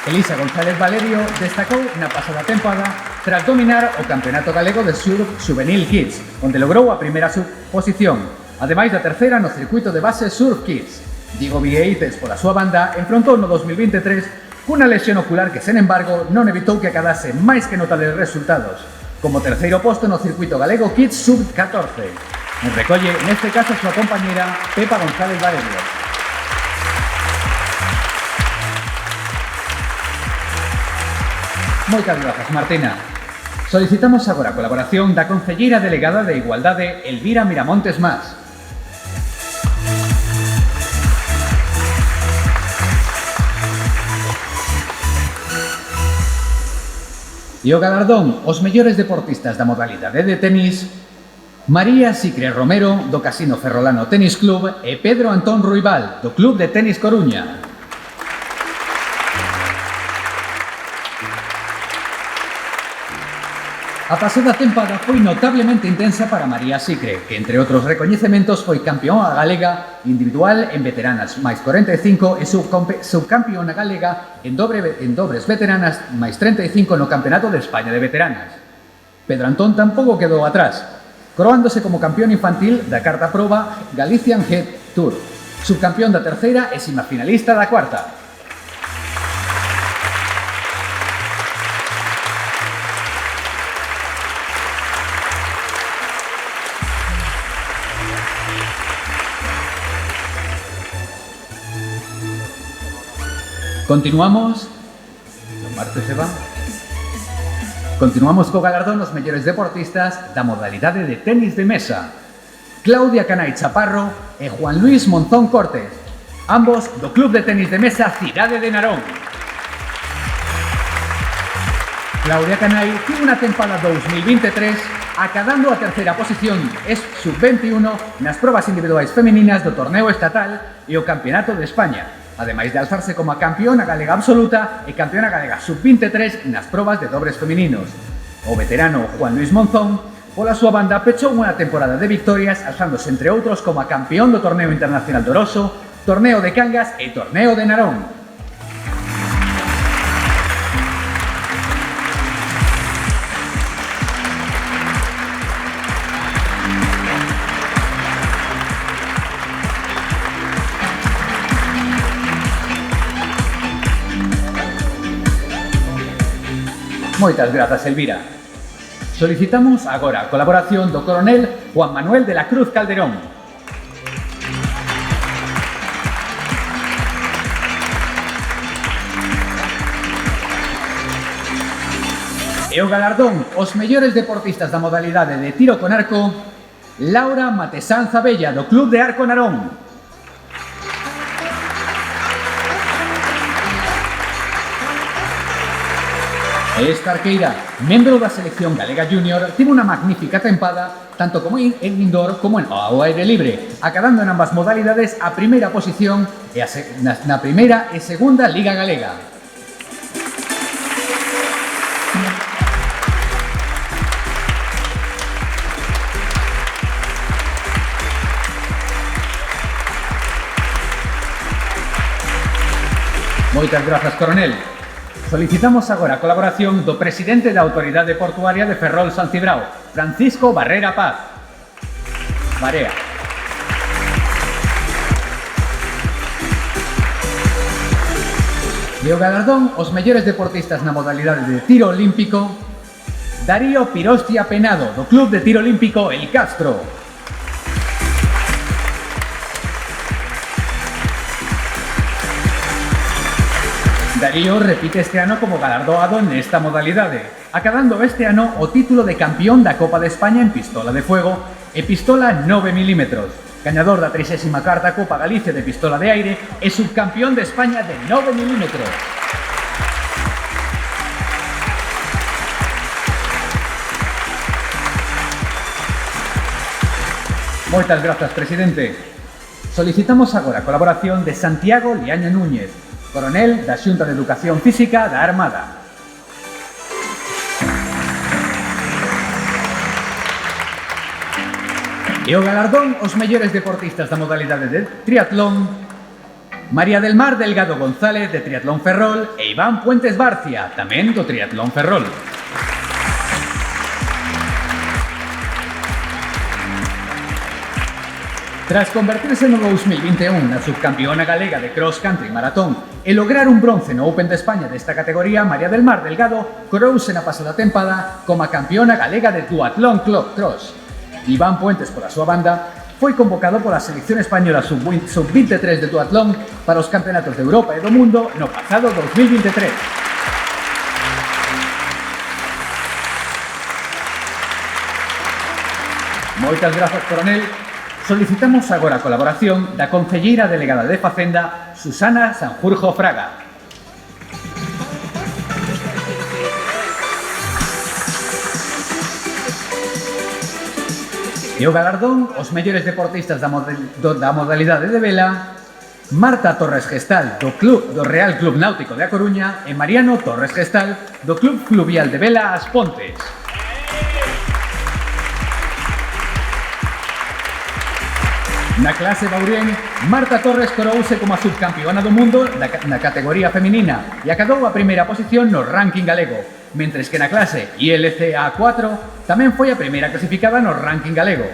Elisa González Valerio destacou na pasada tempada tras dominar o Campeonato Galego de Surf Juvenil Kids, onde logrou a primeira posición, ademais da terceira no circuito de base Surf Kids. Diego Vieites, pola súa banda, enfrontou no 2023 cunha lesión ocular que, sen embargo, non evitou que acadase máis que notables resultados, como terceiro posto no circuito galego Kids Sub-14. Nos recolle, neste caso, a súa compañera Pepa González Valerio. Moitas grazas, Martina. Solicitamos agora a colaboración da concelleira delegada de Igualdade, Elvira Miramontes Mas. E o galardón aos mellores deportistas da modalidade de tenis, María Sicre Romero, do Casino Ferrolano Tenis Club, e Pedro Antón Ruibal, do Club de Tenis Coruña. A pasada tempada foi notablemente intensa para María Sicre, que entre outros recoñecementos foi campeona galega individual en veteranas máis 45 e subcampeona galega en dobres veteranas máis 35 no Campeonato de España de Veteranas. Pedro Antón tampouco quedou atrás, coroándose como campeón infantil da carta proba Galician Head Tour, subcampeón da terceira e semifinalista da cuarta. Continuamos. O martes se va. Continuamos co galardón aos mellores deportistas da modalidade de tenis de mesa. Claudia Canai Chaparro e Juan Luis Monzón Cortes, ambos do Club de Tenis de Mesa Cidade de Narón. Claudia Canai tivo unha tempada 2023 acadando a terceira posición sub-21 nas probas individuais femininas do torneo estatal e o Campeonato de España, ademais de alzarse como a campeona galega absoluta e campeona galega sub-23 nas probas de dobres femininos. O veterano Juan Luis Monzón, pola súa banda, pechou unha temporada de victorias, alzándose entre outros como a campeón do Torneo Internacional do Oroso, Torneo de Cangas e Torneo de Narón. Moitas grazas, Elvira. Solicitamos agora a colaboración do coronel Juan Manuel de la Cruz Calderón. E o galardón aos mellores deportistas da modalidade de tiro con arco, Laura Matesán Zabella, do Club de Arco Narón. Esta arqueira, membro da selección galega junior, tivo unha magnífica tempada tanto como en indoor como ao aire libre, acadando en ambas modalidades a primeira posición na primeira e segunda Liga Galega. Moitas grazas, coronel. Solicitamos agora a colaboración do presidente da Autoridade Portuaria de Ferrol San Cibrao, Francisco Barrera Paz. Barea. E o galardón aos mellores deportistas na modalidade de tiro olímpico, Darío Pirostia Penado, do Club de Tiro Olímpico El Castro. Darío repite este ano como galardoado nesta modalidade, acadando este ano o título de campeón da Copa de España en pistola de fuego e pistola 9 mm, gañador da 34ª Copa Galicia de pistola de aire e subcampeón de España de 9 mm. Moitas grazas, presidente. Solicitamos agora a colaboración de Santiago Liaño Núñez, coronel da Xunta de Educación Física da Armada. E o galardón aos mellores deportistas da modalidade de triatlón: María del Mar Delgado González, de Triatlón Ferrol, e Iván Puentes Barcia, tamén do Triatlón Ferrol. Tras convertirse no 2021 na subcampeona galega de cross country maratón e lograr un bronce no Open de España desta categoría, María del Mar Delgado corouse na pasada tempada como a campeona galega de duatlón cross. Iván Puentes, pola súa banda, foi convocado pola selección española sub-23 de duatlón para os campeonatos de Europa e do mundo no pasado 2023. Moitas grazas, coronel. Solicitamos agora a colaboración da concelleira delegada de Facenda, Susana Sanjurjo Fraga. E o galardón aos mellores deportistas da modalidade de vela: Marta Torres Gestal, do Real Club Náutico de A Coruña, e Mariano Torres Gestal, do Club Fluvial de Vela As Pontes. Na clase Baurén, Marta Torres corouse como a subcampeona do mundo na categoría feminina e acadou a primeira posición no ranking galego, mentres que na clase ILCA 4 tamén foi a primeira clasificada no ranking galego.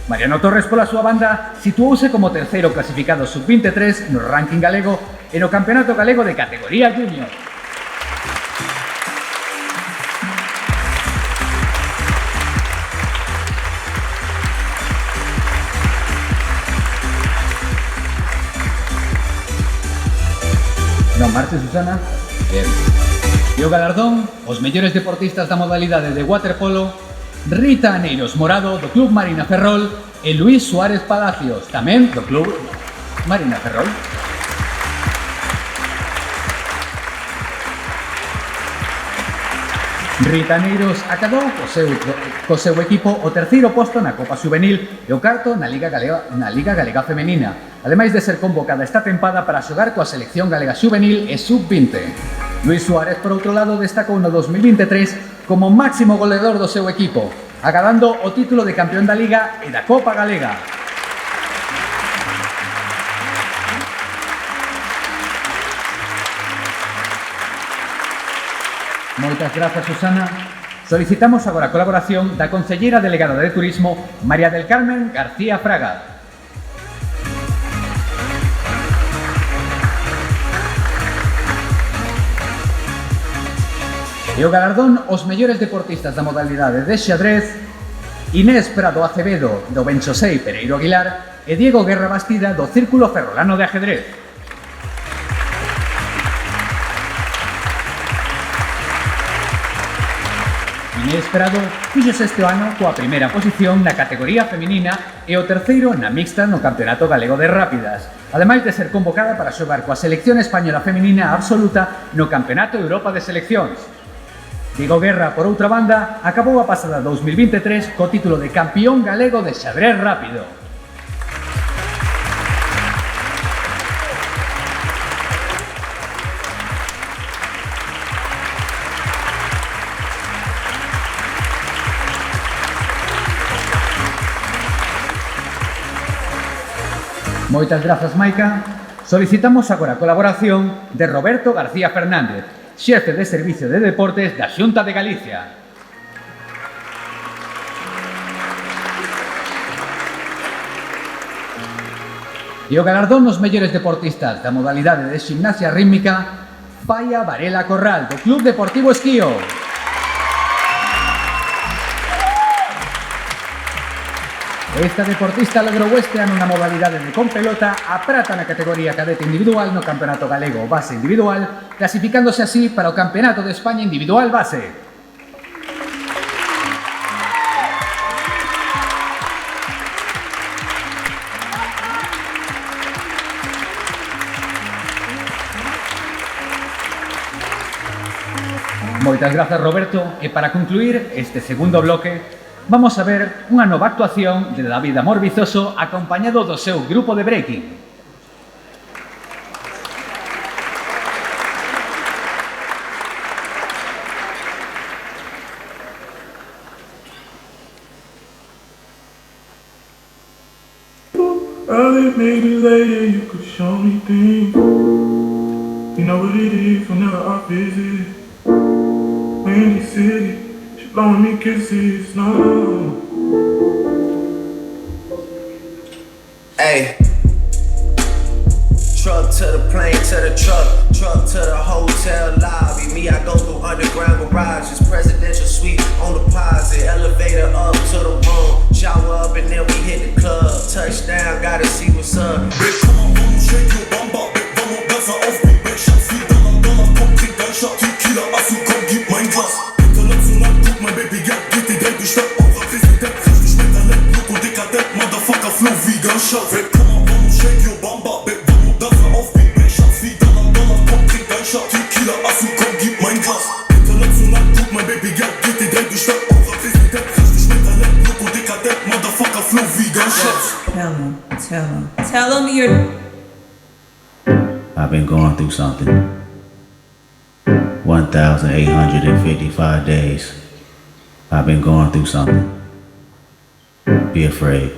Mariano Torres, pola súa banda, situouse como terceiro clasificado sub-23 no ranking galego e no Campeonato Galego de categoría junior. Non marches, Susana. Bien. E o galardón aos mellores deportistas da modalidade de waterpolo: Rita Aneiros Morado, do Club Marina Ferrol, e Luís Suárez Palacios, tamén do Club Marina Ferrol. Rita Aneiros acadou co seu equipo o terceiro posto na Copa Juvenil e o cuarto na Liga Galega Femenina, ademais de ser convocada esta tempada para xogar coa selección galega juvenil e sub-20. Luís Suárez, por outro lado, destacou no 2023 como máximo goleador do seu equipo, acadando o título de campeón da Liga e da Copa Galega. Moitas grazas, Susana. Solicitamos agora a colaboración da concelleira delegada de Turismo, María del Carmen García Fraga. E o galardón aos mellores deportistas da modalidade de xadrez: Inés Prado Acevedo, do Benxosei Pereiro Aguilar, e Diego Guerra Bastida, do Círculo Ferrolano de Ajedrez. Inés Prado fixose este ano coa primeira posición na categoría feminina e o terceiro na mixta no Campeonato Galego de Rápidas, ademais de ser convocada para xogar coa selección española feminina absoluta no Campeonato Europa de Seleccións. Diego Guerra, por outra banda, acabou a pasada 2023 co título de campeón galego de xadrez rápido. Moitas grazas, Maica. Solicitamos agora a colaboración de Roberto García Fernández, xefe de Servicio de Deportes da Xunta de Galicia. E o galardón nos mellores deportistas da modalidade de gimnasia rítmica: Falla Varela Corral, do Club Deportivo Esquío. Esta deportista logrou este ano na modalidade de con pelota a prata na categoría cadete individual no Campeonato Galego Base Individual, clasificándose así para o Campeonato de España Individual Base. Moitas grazas, Roberto, e para concluir este segundo bloque vamos a ver unha nova actuación de David Amor Vizoso acompañado do seu grupo de breaking. Well, it maybe later you could show me things. You know what it is whenever I visit. Windy City, she blowing me kisses, no. Hey. Truck to the plane, to the truck to the hotel lobby. Me, I go through underground garages, presidential suite on deposit, elevator up to the room, shower up and then we hit the club. Touchdown, gotta see what's up. Bitch, komm mal rum, shake your Bamba. Komm mal besser auf mich, Bitch, Schatz, viel Dollar, komm, krieg dein Shot, Tequila, Assu, komm, gib mein Glas. International, guck mein Baby, ja, geht die Welt durch Stadt, auch Präsident, richtig mit Talent, Loco, dekadent, Motherfucker, Flow wie Gunshot. Komm mal rum, shake your Bamba, besser auf mich, Bitch, Schatz, viel Dollar, komm, krieg dein Shot, Tequila, Assu, komm, gib mein Glas. International, guck mein Baby, ja, geht die Welt durch Stadt, auch Präsident, richtig mit Talent, Loco, dekadent, Motherfucker, Flow wie Gunshot. Tell him you're. I've been going through something. 1,855 days. I've been going through something. Be afraid.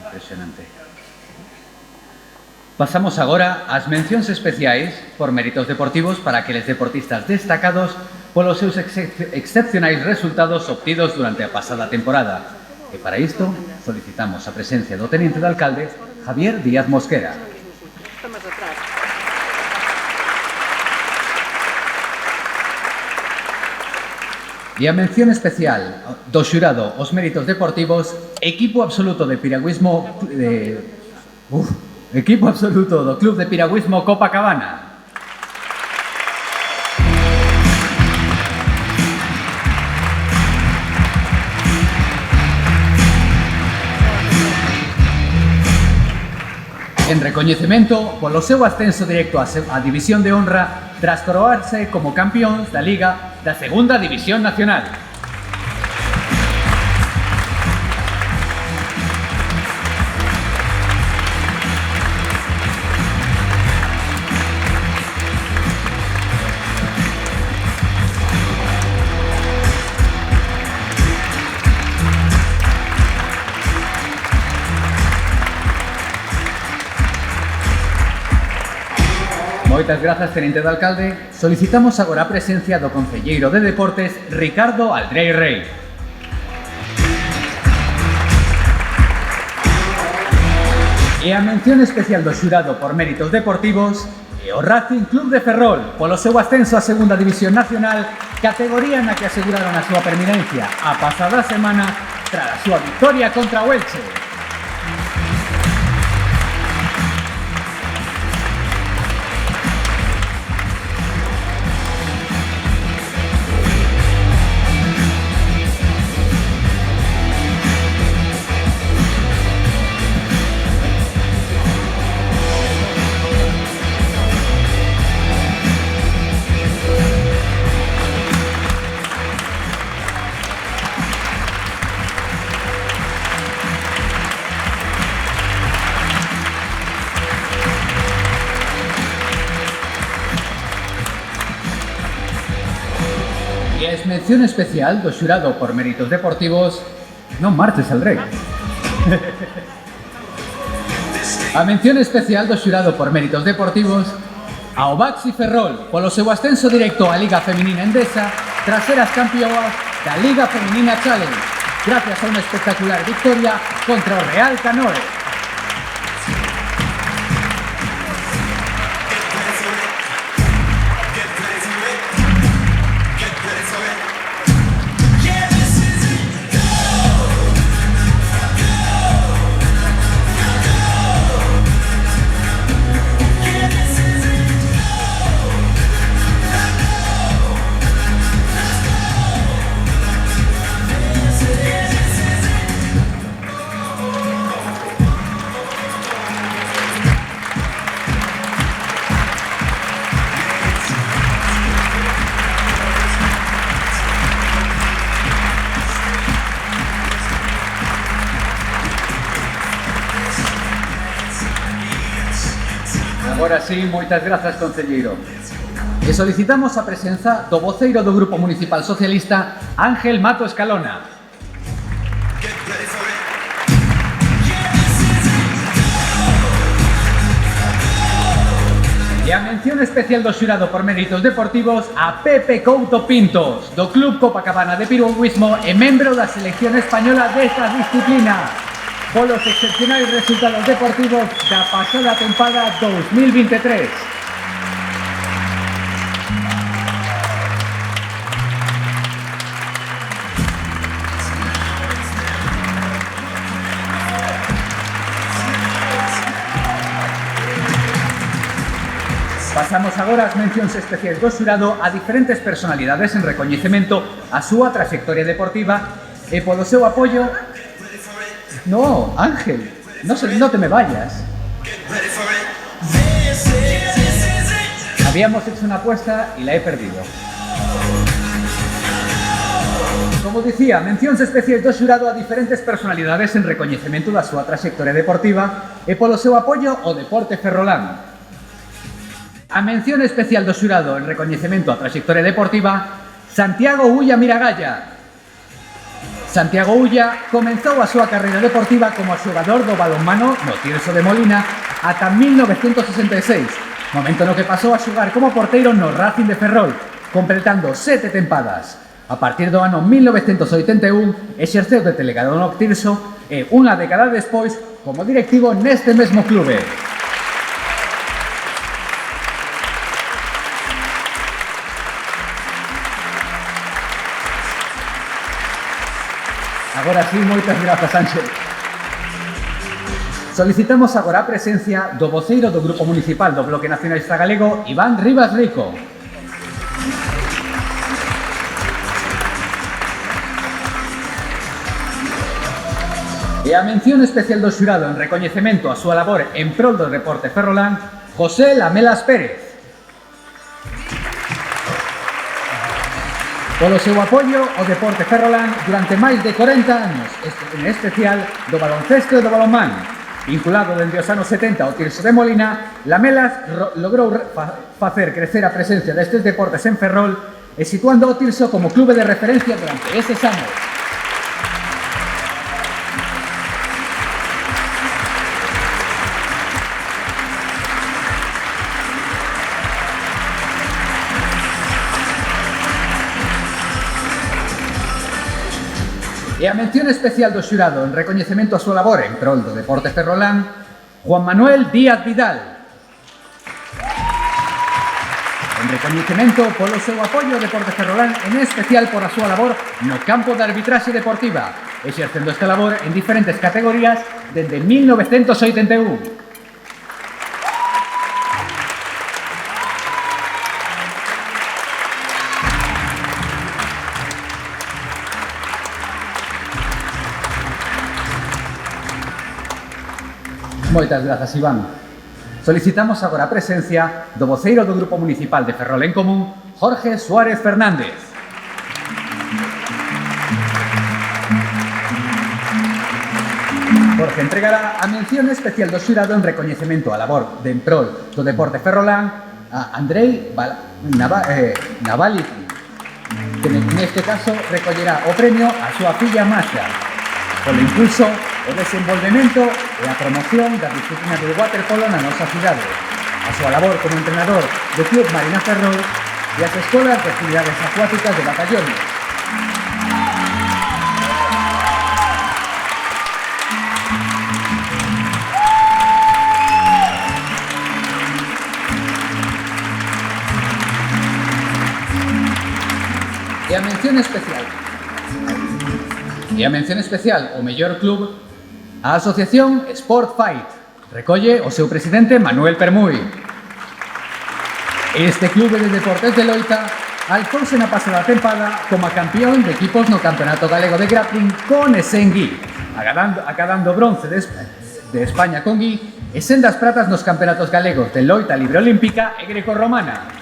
Impresionante. Pasamos agora ás mencións especiais por méritos deportivos para aqueles deportistas destacados polos seus excepcionais resultados obtidos durante a pasada temporada. E para isto solicitamos a presencia do teniente de alcalde Javier Díaz Mosquera. E a mención especial do xurado aos méritos deportivos, equipo absoluto de piragüismo equipo absoluto do Club de Piragüismo Copacabana. En recoñecemento polo seu ascenso directo á División de Honra tras coroarse como campións da Liga da Segunda División Nacional. Moitas grazas, teniente de alcalde. Solicitamos agora a presencia do concelleiro de Deportes, Ricardo Aldrei Rey. E a mención especial do xurado por méritos deportivos e o Racing Club de Ferrol polo seu ascenso á Segunda División Nacional, categoría na que aseguraron a súa permanencia a pasada semana tras a súa victoria contra o Elche. E a mención especial do xurado por méritos deportivos. Non marches al rei. A mención especial do xurado por méritos deportivos ao Baxi Ferrol polo seu ascenso directo á Liga Feminina Endesa tras ser as campeoas da Liga Feminina Challenge, gracias a unha espectacular victoria contra o Real Canore. Agora sí, moitas grazas, concelleiro. E solicitamos a presenza do voceiro do Grupo Municipal Socialista, Ángel Mato Escalona. E a mención especial do xurado por méritos deportivos a Pepe Couto Pintos, do Club Copacabana de Piragüismo e membro da selección española desta disciplina, polos excepcionais resultados deportivos da pasada tempada 2023. Pasamos agora ás mencións especiais do xurado a diferentes personalidades en recoñecemento a súa trayectoria deportiva e polo seu apoio. No, Ángel, no te me vayas. Habíamos hecho una apuesta y la he perdido. Como dicía, mencións especiais do xurado a diferentes personalidades en recoñecemento da súa trayectoria deportiva e polo seu apoio ao deporte ferrolán. A mención especial do xurado en recoñecemento á trayectoria deportiva, Santiago Ulla Miragalla. Santiago Ulla comenzou a súa carreira deportiva como xogador do balonmano no Tirso de Molina ata 1966, momento no que pasou a xogar como porteiro no Racing de Ferrol, completando 7 tempadas. A partir do ano 1981, exerceu de delegado no Tirso e unha década despois como directivo neste mesmo clube. Agora sí, moitas grazas, Ángel. Solicitamos agora a presencia do voceiro do Grupo Municipal do Bloque Nacionalista Galego, Iván Rivas Rico. E a mención especial do xurado en recoñecemento a súa labor en prol do deporte ferrolán, José Lamelas Pérez. Polo seu apoio ao deporte ferrolán durante máis de 40 anos, en especial do baloncesto e do balonmán. Vinculado dende os anos 70 ao Tirso de Molina, Lamelas logrou facer crecer a presencia destes deportes en Ferrol e situando o Tirso como clube de referencia durante eses anos. E a mención especial do xurado en recoñecemento a súa labor en prol do deporte ferrolán, Juan Manuel Díaz Vidal. En recoñecemento polo seu apoio ao deporte ferrolán, en especial por a súa labor no campo de arbitraxe deportiva, exercendo esta labor en diferentes categorías desde 1981. Moitas grazas, Iván. Solicitamos agora a presencia do voceiro do Grupo Municipal de Ferrol en Común, Jorge Suárez Fernández. Jorge entregará a mención especial do xurado en recoñecemento á labor de en prol do deporte ferrolán a Andrei Navaliki, que neste caso recollerá o premio a súa filla Masha polo impulso, o desenvolvemento e a promoción da disciplina do waterpolo na nosa cidade, a súa labor como entrenador do Club Marina Ferrol e as escolas de actividades acuáticas de Batallones. E a mención especial. O mellor club, a Asociación Sport Fight. Recolle o seu presidente Manuel Permuy. Este clube de deportes de loita alzouse na pasada tempada como campeón de equipos no Campeonato Galego de Grappling con Esengui, acadando bronce de España con Gui e sendas pratas nos campeonatos galegos de loita libre olímpica e grecorromana.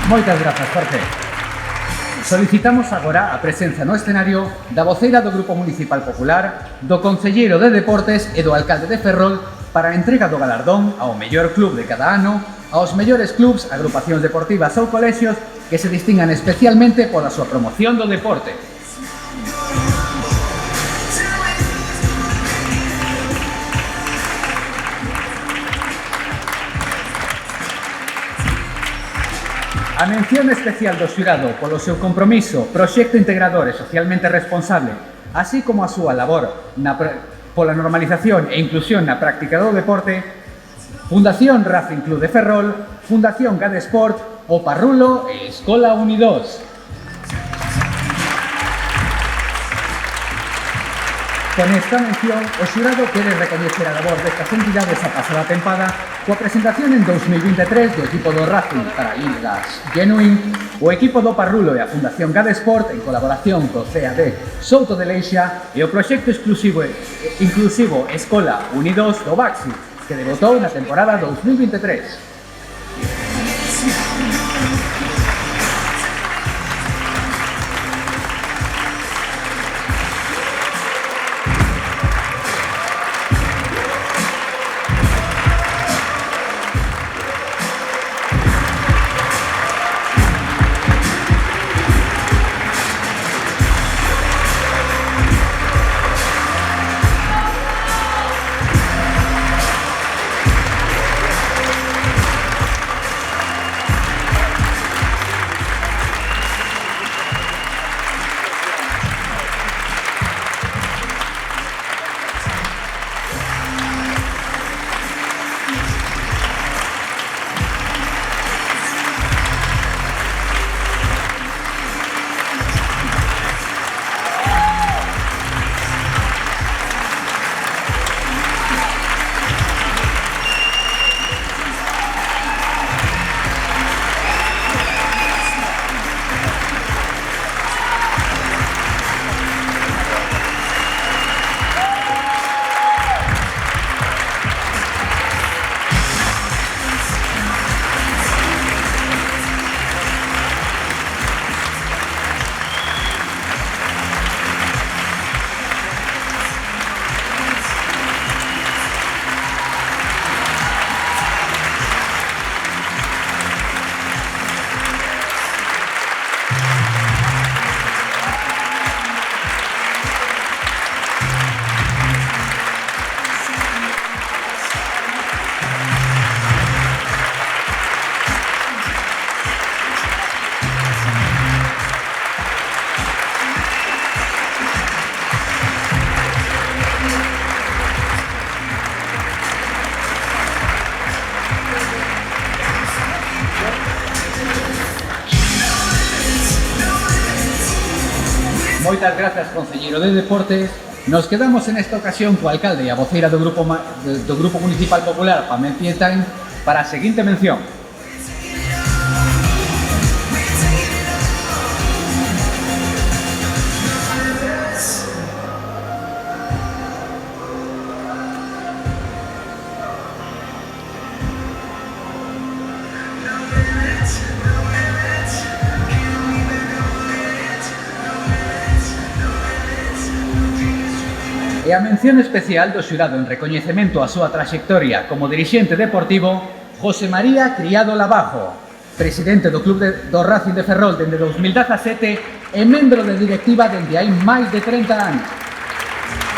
Moitas grazas, Jorge. Solicitamos agora a presenza no escenario da voceira do Grupo Municipal Popular, do Concelleiro de Deportes e do Alcalde de Ferrol para a entrega do galardón ao mellor club de cada ano, aos mellores clubs, agrupacións deportivas ou colexios que se distingan especialmente pola súa promoción do deporte. A mención especial do xurado polo seu compromiso, proxecto integrador e socialmente responsable, así como a súa labor pola normalización e inclusión na práctica do deporte, Fundación Racing Club de Ferrol, Fundación Gadesport, O Parrulo e Escola Unidos. Con esta mención, o xurado quere recoñecer a labor destas entidades a pasada tempada coa presentación en 2023 do equipo do Racing para Islas Genuine, o equipo do Parrulo e a Fundación Gadesport en colaboración co CAD Souto de Leixa e o proxecto inclusivo Escola Unidos do Baxi, que debutou na temporada 2023. Moitas grazas, concelleiro de Deportes. Nos quedamos en esta ocasión co alcalde e a voceira do Grupo Municipal Popular, Pamela Pietán, para a seguinte mención. E a mención especial do xurado en recoñecemento a súa traxectoria como dirixente deportivo, José María Criado Lavajo, presidente do Club do Racing de Ferrol dende 2017 e membro de directiva dende hai máis de 30 anos.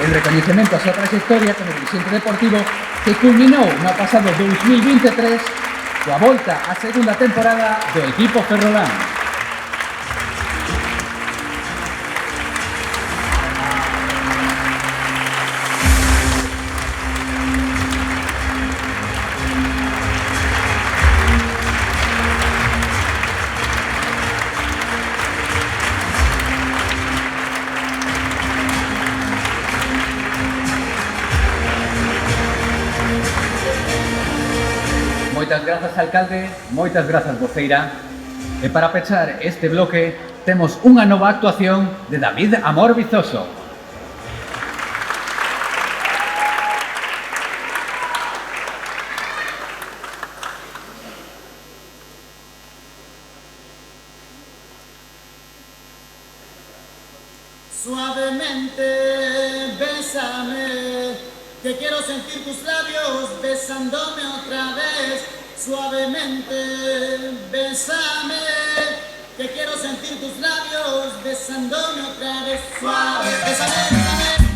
En recoñecemento a súa traxectoria como dirixente deportivo que culminou no pasado 2023 coa volta á segunda temporada do equipo ferrolán. Moitas grazas, alcalde, moitas grazas, voceira. E para pechar este bloque, temos unha nova actuación de David Amor Vizoso. Suavemente, bésame, que quiero sentir tus labios besándome otra vez. Suavemente, bésame, que quiero sentir tus labios besándome otra vez. Suave, bésame, bésame.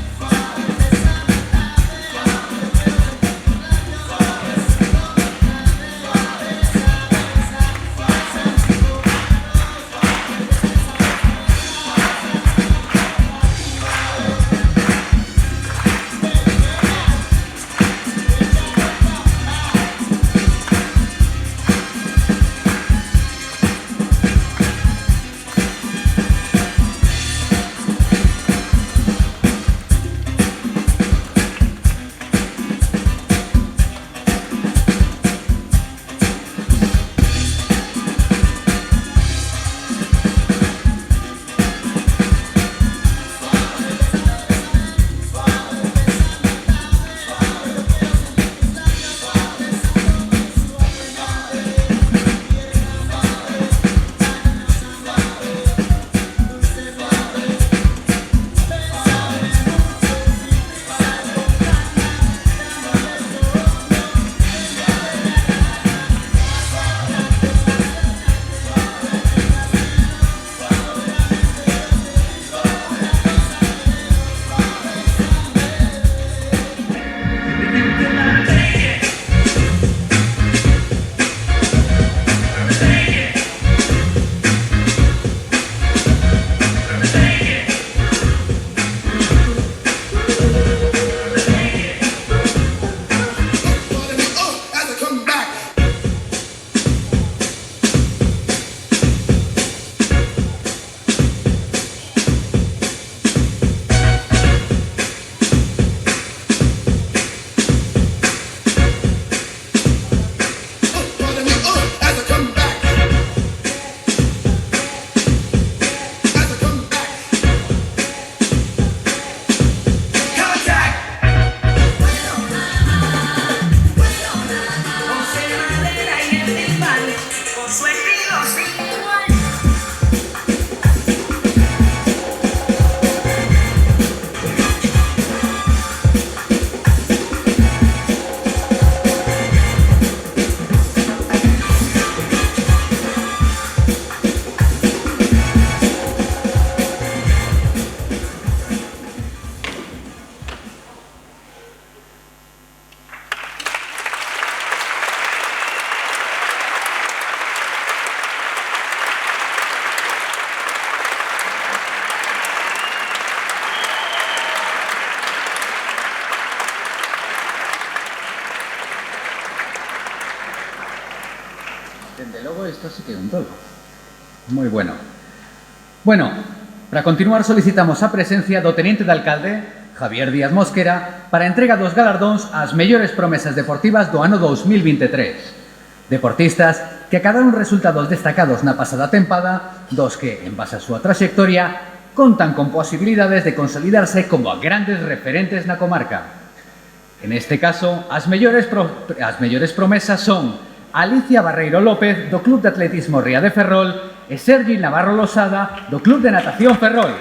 Desde logo, isto sí que é un dolo. Moi bueno. Bueno, para continuar solicitamos a presencia do Teniente de Alcalde, Javier Díaz Mosquera, para a entrega dos galardóns ás mellores promesas deportivas do ano 2023. Deportistas que acadaron resultados destacados na pasada tempada, dos que, en base á súa traxectoria, contan con posibilidades de consolidarse como grandes referentes na comarca. En este caso, as mellores promesas son Alicia Barreiro López, do Club de Atletismo Ría de Ferrol, e Sergi Navarro Losada, do Club de Natación Ferrol.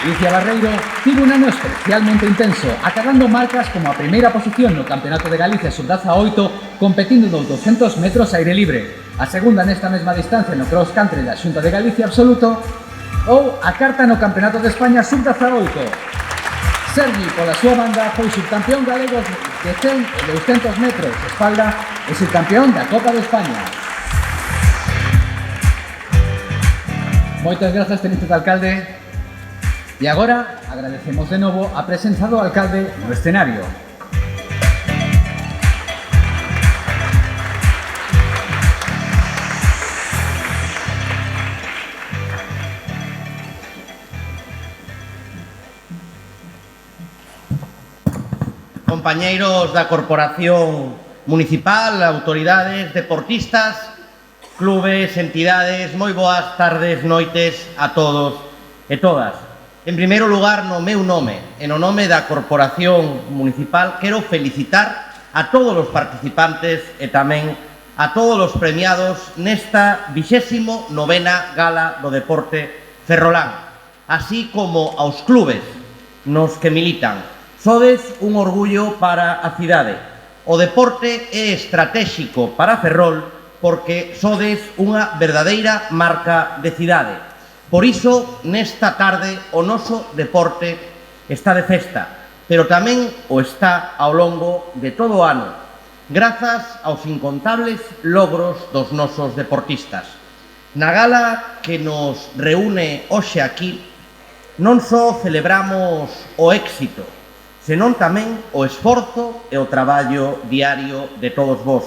Alicia Barreiro tivo un ano especialmente intenso, acadando marcas como a primeira posición no Campeonato de Galicia sub-18 competindo nos 200 metros aire libre, a segunda nesta mesma distancia no cross country da Xunta de Galicia absoluto ou a carta no Campeonato de España sub-18. Sergi, pola súa banda, foi subcampeón galego de 100 e 200 metros de espalda e subcampeón da Copa de España. Moitas grazas, teniente de alcalde. E agora agradecemos de novo a presenza do alcalde no escenario. Compañeiros da Corporación Municipal, autoridades, deportistas, clubes, entidades, moi boas tardes, noites a todos e todas. En primeiro lugar, no meu nome e no nome da Corporación Municipal, quero felicitar a todos os participantes e tamén a todos os premiados nesta 29ª Gala do Deporte Ferrolán, así como aos clubes nos que militan. Sodes un orgullo para a cidade. O deporte é estratégico para Ferrol porque sodes unha verdadeira marca de cidade. Por iso, nesta tarde, o noso deporte está de festa, pero tamén o está ao longo de todo o ano, grazas aos incontables logros dos nosos deportistas. Na gala que nos reúne hoxe aquí, non só celebramos o éxito, senón tamén o esforzo e o traballo diario de todos vós.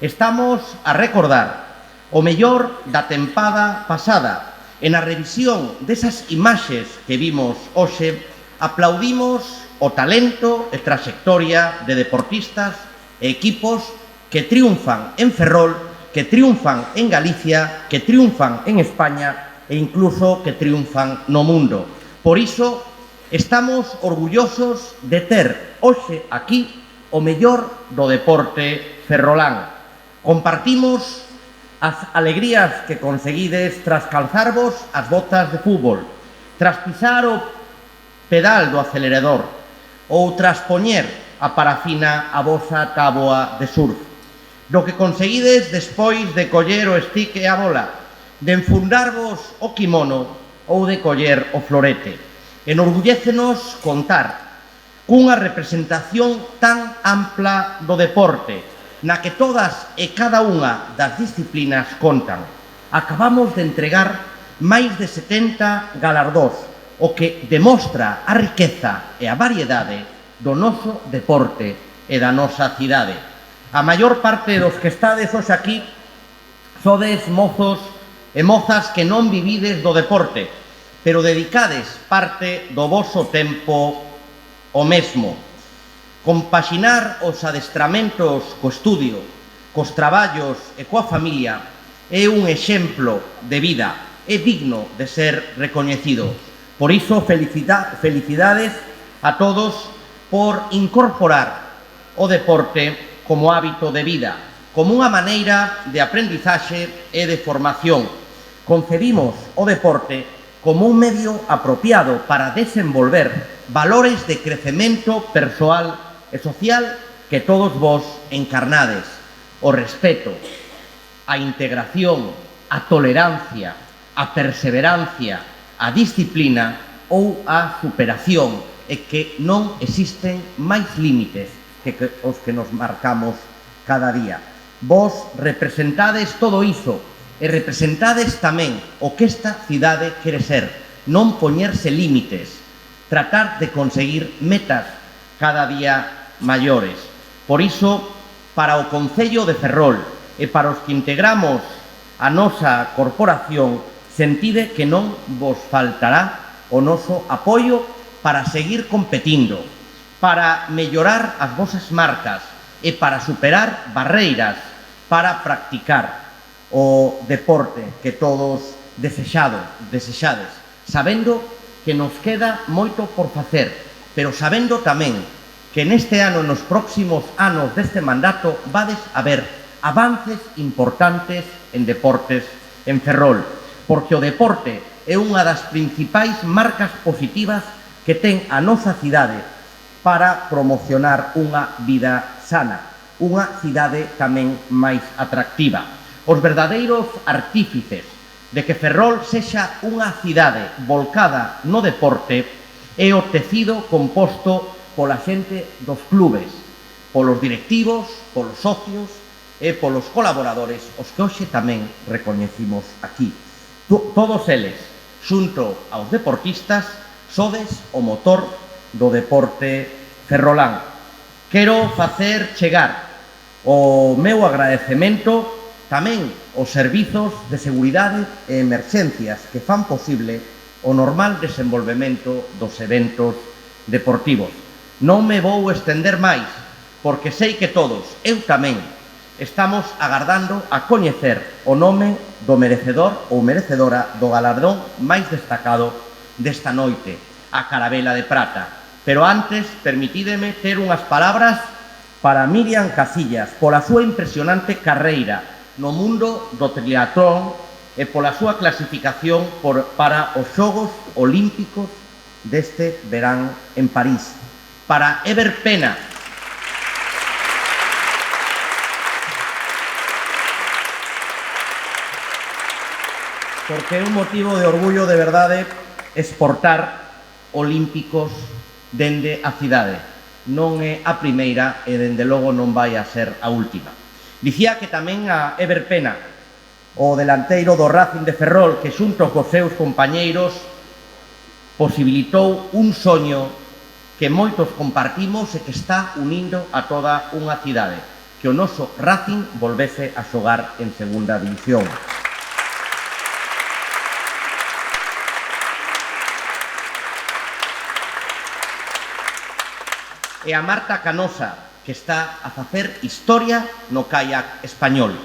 Estamos a recordar o mellor da tempada pasada e na revisión desas imaxes que vimos hoxe aplaudimos o talento e traxectoria de deportistas e equipos que triunfan en Ferrol, que triunfan en Galicia, que triunfan en España e incluso que triunfan no mundo. Por iso, estamos orgullosos de ter hoxe aquí o mellor do deporte ferrolán. Compartimos as alegrías que conseguides tras calzarvos as botas de fútbol, tras pisar o pedal do acelerador ou tras poñer a parafina a vosa táboa de surf. Do que conseguides despois de coller o stick e a bola, de enfundarvos o kimono ou de coller o florete. Enorgullécenos contar cunha representación tan ampla do deporte, na que todas e cada unha das disciplinas contan. Acabamos de entregar máis de 70 galardós, o que demostra a riqueza e a variedade do noso deporte e da nosa cidade. A maior parte dos que estades hoxe aquí sodes mozos e mozas que non vivides do deporte, pero dedicades parte do voso tempo o mesmo. Compaxinar os adestramentos co estudio, cos traballos e coa familia é un exemplo de vida, é digno de ser recoñecido. Por iso, felicidades a todos por incorporar o deporte como hábito de vida, como unha maneira de aprendizaxe e de formación. Concebimos o deporte como un medio apropiado para desenvolver valores de crecemento persoal e social que todos vos encarnades. O respeto, a integración, a tolerancia, a perseverancia, a disciplina ou a superación, e que non existen máis límites que os que nos marcamos cada día. Vos representades todo iso, e representades tamén o que esta cidade quere ser, non poñerse límites, tratar de conseguir metas cada día maiores. Por iso, para o Concello de Ferrol e para os que integramos a nosa corporación, sentide que non vos faltará o noso apoio para seguir competindo, para mellorar as vosas marcas e para superar barreiras, para practicar o deporte que todos desexades, sabendo que nos queda moito por facer, pero sabendo tamén que neste ano e nos próximos anos deste mandato vades a ver avances importantes en deportes en Ferrol, porque o deporte é unha das principais marcas positivas que ten a nosa cidade para promocionar unha vida sana, unha cidade tamén máis atractiva. Os verdadeiros artífices de que Ferrol sexa unha cidade volcada no deporte é o tecido composto pola xente dos clubes, polos directivos, polos socios e polos colaboradores, os que hoxe tamén recoñecimos aquí. Todos eles, xunto aos deportistas, sodes o motor do deporte ferrolán. Quero facer chegar o meu agradecemento tamén aos servizos de seguridade e emerxencias que fan posible o normal desenvolvemento dos eventos deportivos. Non me vou estender máis, porque sei que todos, eu tamén, estamos agardando a coñecer o nome do merecedor ou merecedora do galardón máis destacado desta noite, a Carabela de Prata. Pero antes, permitídeme ter unhas palabras para Miriam Casillas, pola súa impresionante carreira no mundo do triatlón e pola súa clasificación para os Xogos Olímpicos deste verán en París. Para Ever Pena, porque é un motivo de orgullo de verdade exportar olímpicos dende a cidade. Non é a primeira e dende logo non vai a ser a última. Dicía que tamén a Ever Pena, o delanteiro do Racing de Ferrol, que xunto cos seus compañeiros posibilitou un soño que moitos compartimos e que está unindo a toda unha cidade, que o noso Racing volvese a xogar en segunda división. E a Marta Canosa, que está a facer historia no kayak español.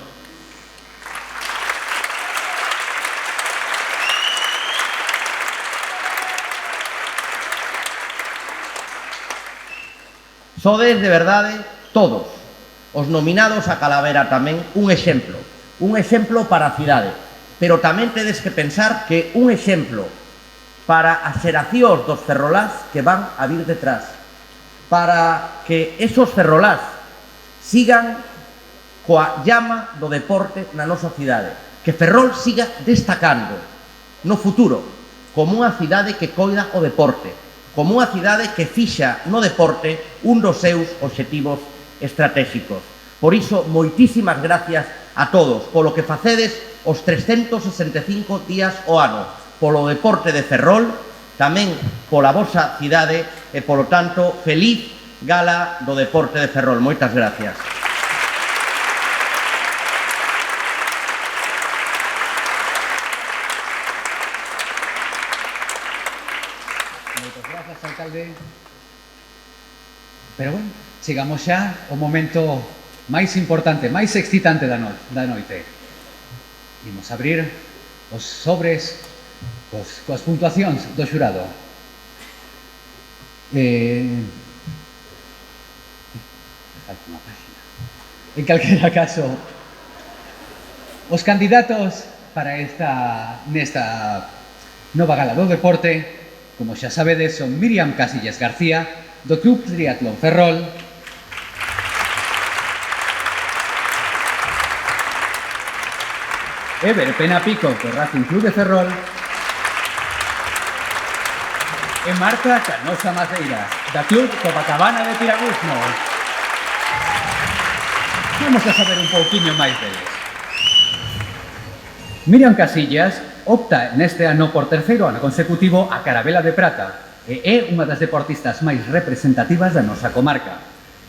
Sodes de verdade todos os nominados a Calavera tamén un exemplo para a cidade, pero tamén tedes que pensar que un exemplo para as xeracións dos ferrolás que van a vir detrás, para que esos ferrolás sigan coa llama do deporte na nosa cidade, que Ferrol siga destacando no futuro como unha cidade que coida o deporte, como unha cidade que fixa no deporte un dos seus obxectivos estratégicos. Por iso, moitísimas gracias a todos polo que facedes os 365 días ao ano, polo deporte de Ferrol, tamén pola vosa cidade e, polo tanto, feliz Gala do Deporte de Ferrol. Moitas gracias. Moitas grazas, alcalde. Pero bueno, chegamos xa ao momento máis importante, máis excitante da noite. Imos abrir os sobres coas puntuacións do xurado. Falta unha página. En calquera caso, os candidatos para nesta nova gala do deporte, como xa sabedes, son Miriam Casillas García, do Club Triatlón Ferrol, Ever Pena Pico, do Racing Club de Ferrol, e Marta Canosa Maceira, da Club Copacabana de Piragüismo. Vamos a saber un pouquiño máis deles. Miriam Casillas opta neste ano por terceiro ano consecutivo a Carabela de Prata e é unha das deportistas máis representativas da nosa comarca.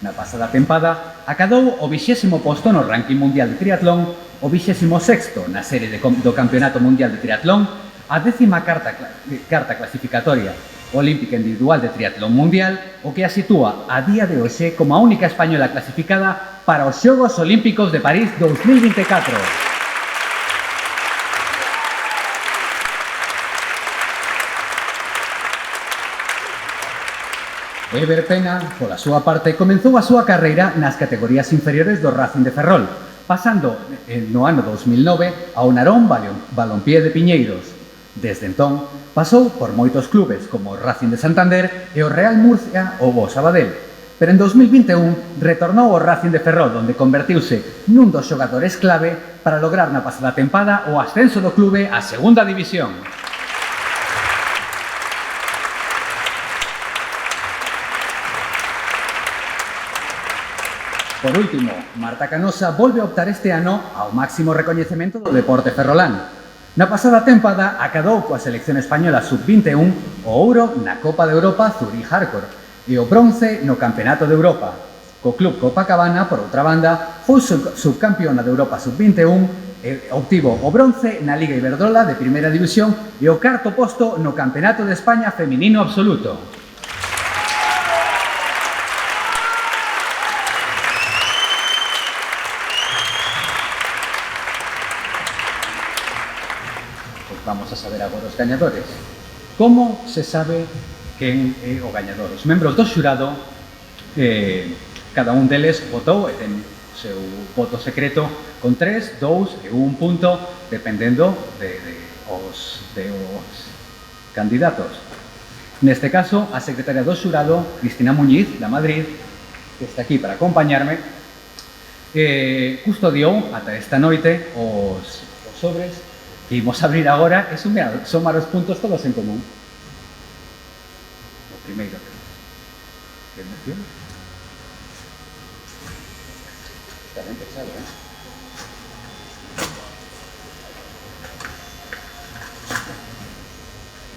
Na pasada tempada acadou o 20º posto no ranking mundial de triatlón, o 26º na serie do Campeonato Mundial de Triatlón, a 14ª clasificatoria olímpica individual de triatlón mundial, o que a sitúa a día de hoxe como a única española clasificada para os Xogos Olímpicos de París 2024. Ever Pena, pola súa parte, comenzou a súa carreira nas categorías inferiores do Racing de Ferrol, pasando no ano 2009 ao Narón Balompié de Piñeiros, Desde entón, pasou por moitos clubes como o Racing de Santander e o Real Murcia ou o Sabadell, pero en 2021 retornou ao Racing de Ferrol, onde convertiuse nun dos xogadores clave para lograr na pasada tempada o ascenso do clube á segunda división. Por último, Marta Canosa volve a optar este ano ao máximo recoñecemento do deporte ferrolán. Na pasada tempada acadou coa selección española sub-21 o ouro na Copa de Europa Zurich Hardcore e o bronce no Campeonato de Europa. Co club Copacabana, por outra banda, foi subcampeona de Europa sub-21 e obtivo o bronce na Liga Iberdrola de Primeira División e o cuarto posto no Campeonato de España feminino absoluto. Vamos a saber agora os gañadores. Como se sabe quen é o gañador? Os membros do xurado, cada un deles votou e ten o seu voto secreto con 3, 2 e 1 punto, dependendo os candidatos. Neste caso, a secretaria do xurado, Cristina Muñiz, da Madrid, que está aquí para acompañarme, custodiou ata esta noite os sobres que imos abrir agora e somar os puntos todos en común. O primeiro. Que emoción. Está ben pensado,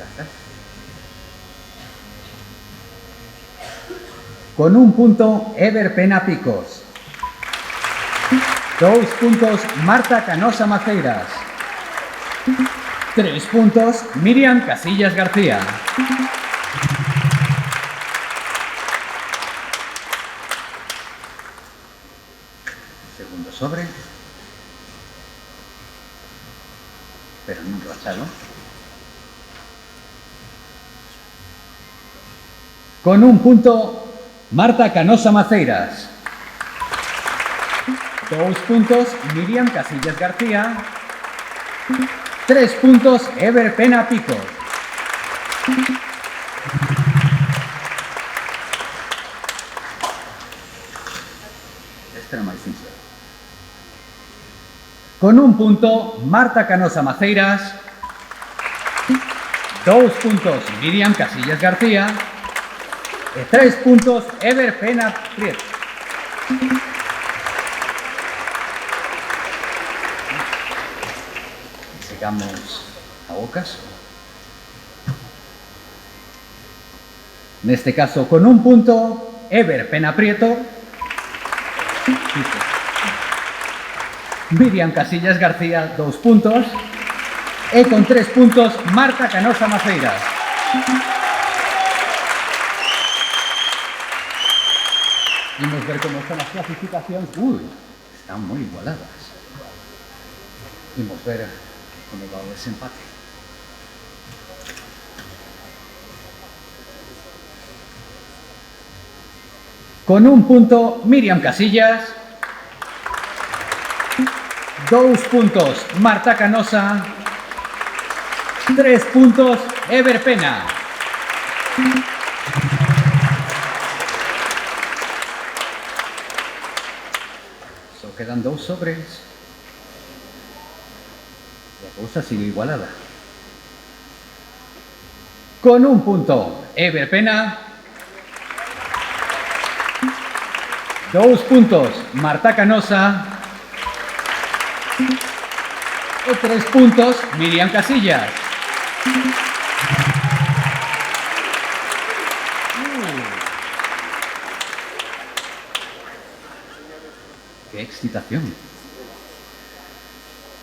Gracias. Con un punto, Ever Pena Picos. 2 puntos, Marta Canosa Maceiras. 3 puntos, Miriam Casillas García. Segundo sobre. Pero non rachado. Con un punto, Marta Canosa Maceiras. 2 puntos, Miriam Casillas García. 3 puntos, Ever Pena Pico. Este era máis sincero. Con un punto, Marta Canosa Maceiras. 2 puntos, Miriam Casillas García. E 3 puntos, Ever Pena Prieto. Sigamos a Ocas. Neste caso, con un punto, Ever Pena Prieto. Miriam Casillas García, 2 puntos. E con 3 puntos, Marta Canosa Maceiras. Imos ver como están as clasificacións. Están moi igualadas. Imos ver como va o desempate. Con un punto, Miriam Casillas. 2 puntos, Marta Canosa. 3 puntos, Ever Pena. Só quedan 2 sobres. La cousa sigue igualada. Con un punto, Ever Pena. 2 puntos, Marta Canosa. E 3 puntos, Miriam Casillas. ¡Qué excitación!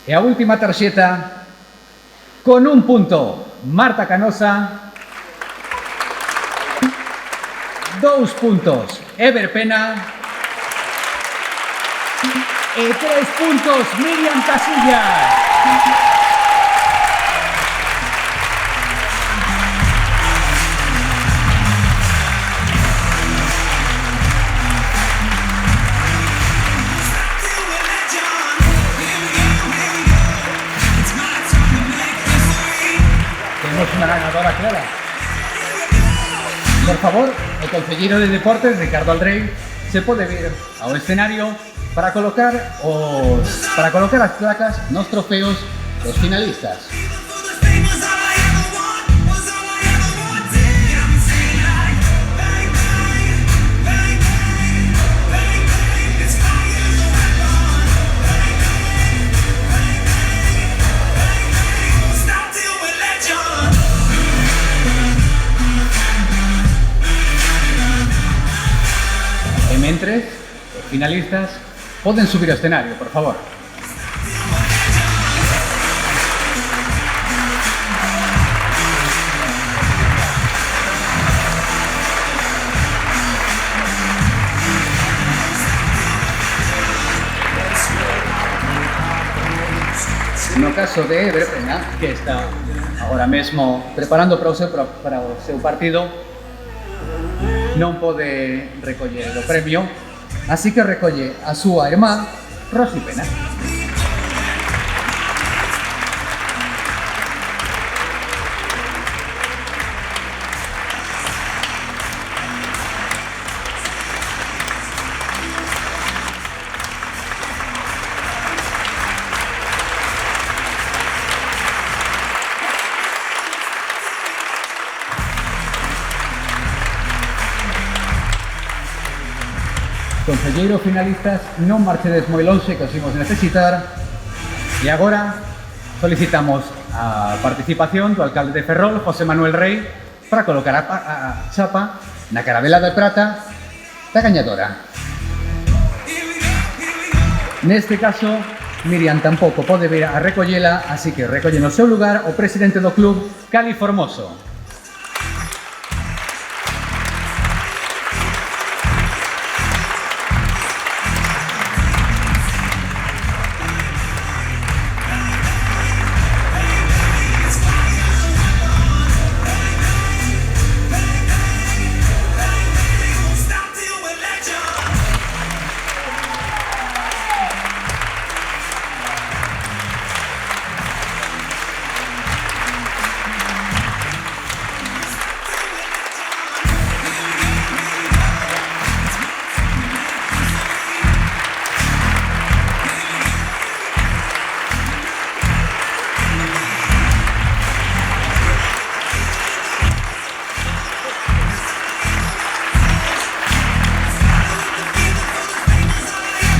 E a última tarxeta, con un punto, Marta Canosa. 2 puntos, Ever Pena. E 3 puntos, Miriam Casillas. Clara. Por favor, o concelleiro de Deportes, Ricardo Aldrei, se pode vir ao escenario para colocar as placas nos trofeos dos finalistas. E mentres, os finalistas poden subir ao escenario, por favor. No caso de Everpena, que está agora mesmo preparando para o seu partido, non pode recoller o premio, así que recolle a súa irmá, Rosy Pena. Concelleiro finalistas, non marchedes moi lonxe que os imos necesitar. E agora solicitamos a participación do alcalde de Ferrol, José Manuel Rey, para colocar a chapa na carabela de prata da gañadora. Neste caso, Miriam tampouco pode vir a recollela, así que recolle no seu lugar o presidente do club, Cali Formoso.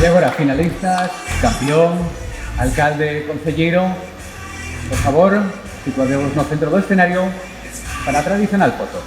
E agora, finalistas, campeón, alcalde, concelleiro, por favor, situadeos no centro do escenario para a tradicional foto.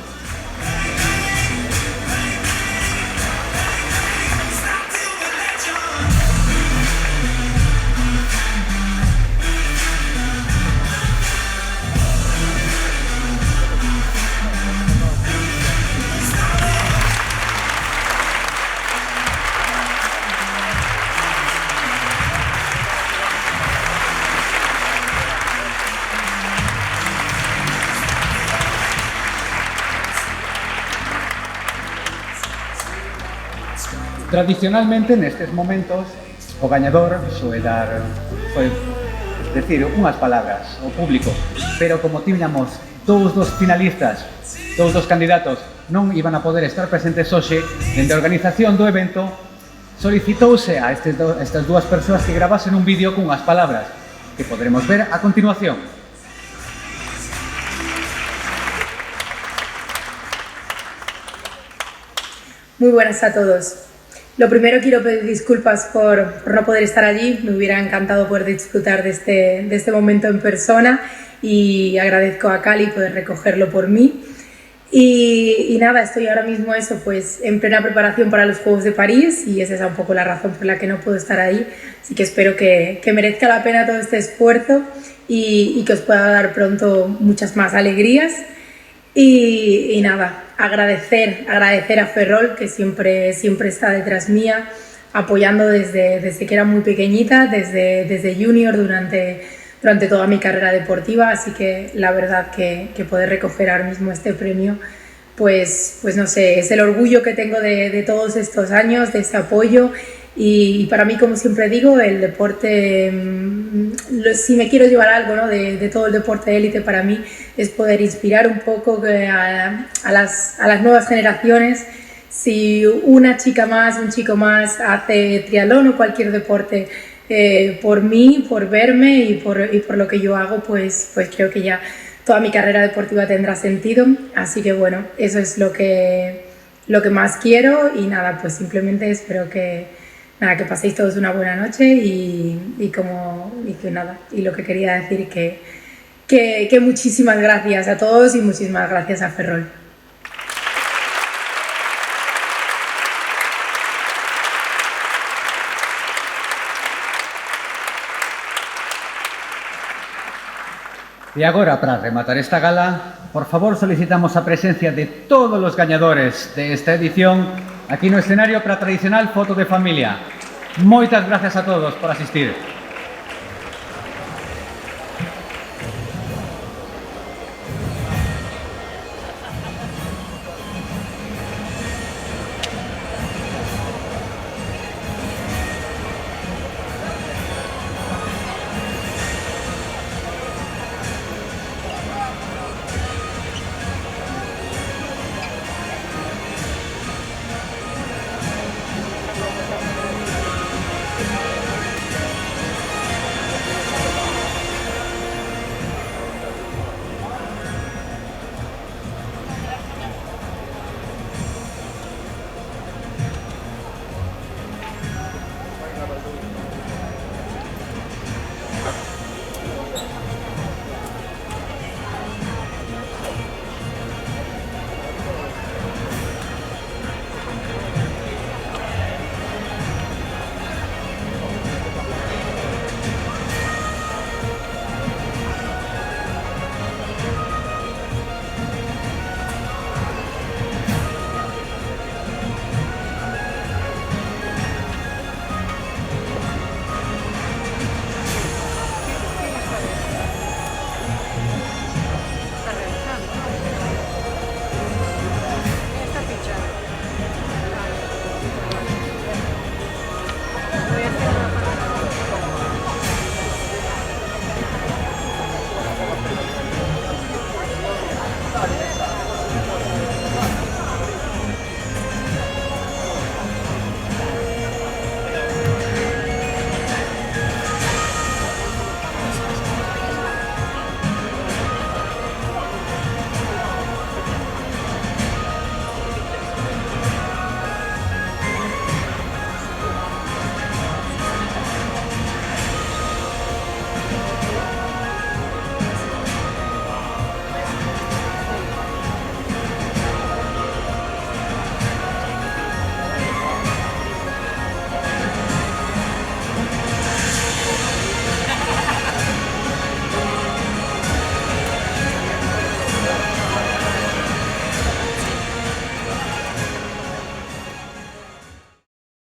Tradicionalmente, nestes momentos, o gañador soe decir unhas palabras ao público, pero como tiñamos dous dos finalistas, dous dos candidatos non iban a poder estar presentes hoxe, dende a organización do evento solicitouse a estas dúas persoas que gravasen un vídeo cunhas palabras que poderemos ver a continuación. Muy buenas a todos. Lo primero, quiero pedir disculpas por no poder estar allí. Me hubiera encantado poder disfrutar de este momento en persona y agradezco a Cali poder recogerlo por mí. Y nada, estoy ahora mismo pues en plena preparación para los Juegos de París y esa es un poco la razón por la que no puedo estar ahí. Así que espero que merezca la pena todo este esfuerzo y que os pueda dar pronto muchas más alegrías. Y nada, agradecer a Ferrol, que siempre está detrás mía, apoyando desde que era muy pequeñita, desde junior durante toda mi carrera deportiva, así que la verdad que poder recoger ahora mismo este premio, pues no sé, es el orgullo que tengo de todos estos años, de ese apoyo Y para mí, como siempre digo, el deporte, si me quiero llevar algo, ¿no?, de todo el deporte de élite, para mí es poder inspirar un poco a las nuevas generaciones. Si una chica más, un chico más hace triatlón o cualquier deporte por mí, por verme y por lo que yo hago, pues creo que ya toda mi carrera deportiva tendrá sentido. Así que bueno, eso es lo que más quiero y nada, pues simplemente espero que paséis todos una buena noche y lo que quería decir que muchísimas gracias a todos y muchísimas gracias a Ferrol. E agora, para rematar esta gala, por favor solicitamos a presencia de todos os gañadores desta edición aquí no escenario para a tradicional foto de familia. Moitas gracias a todos por asistir.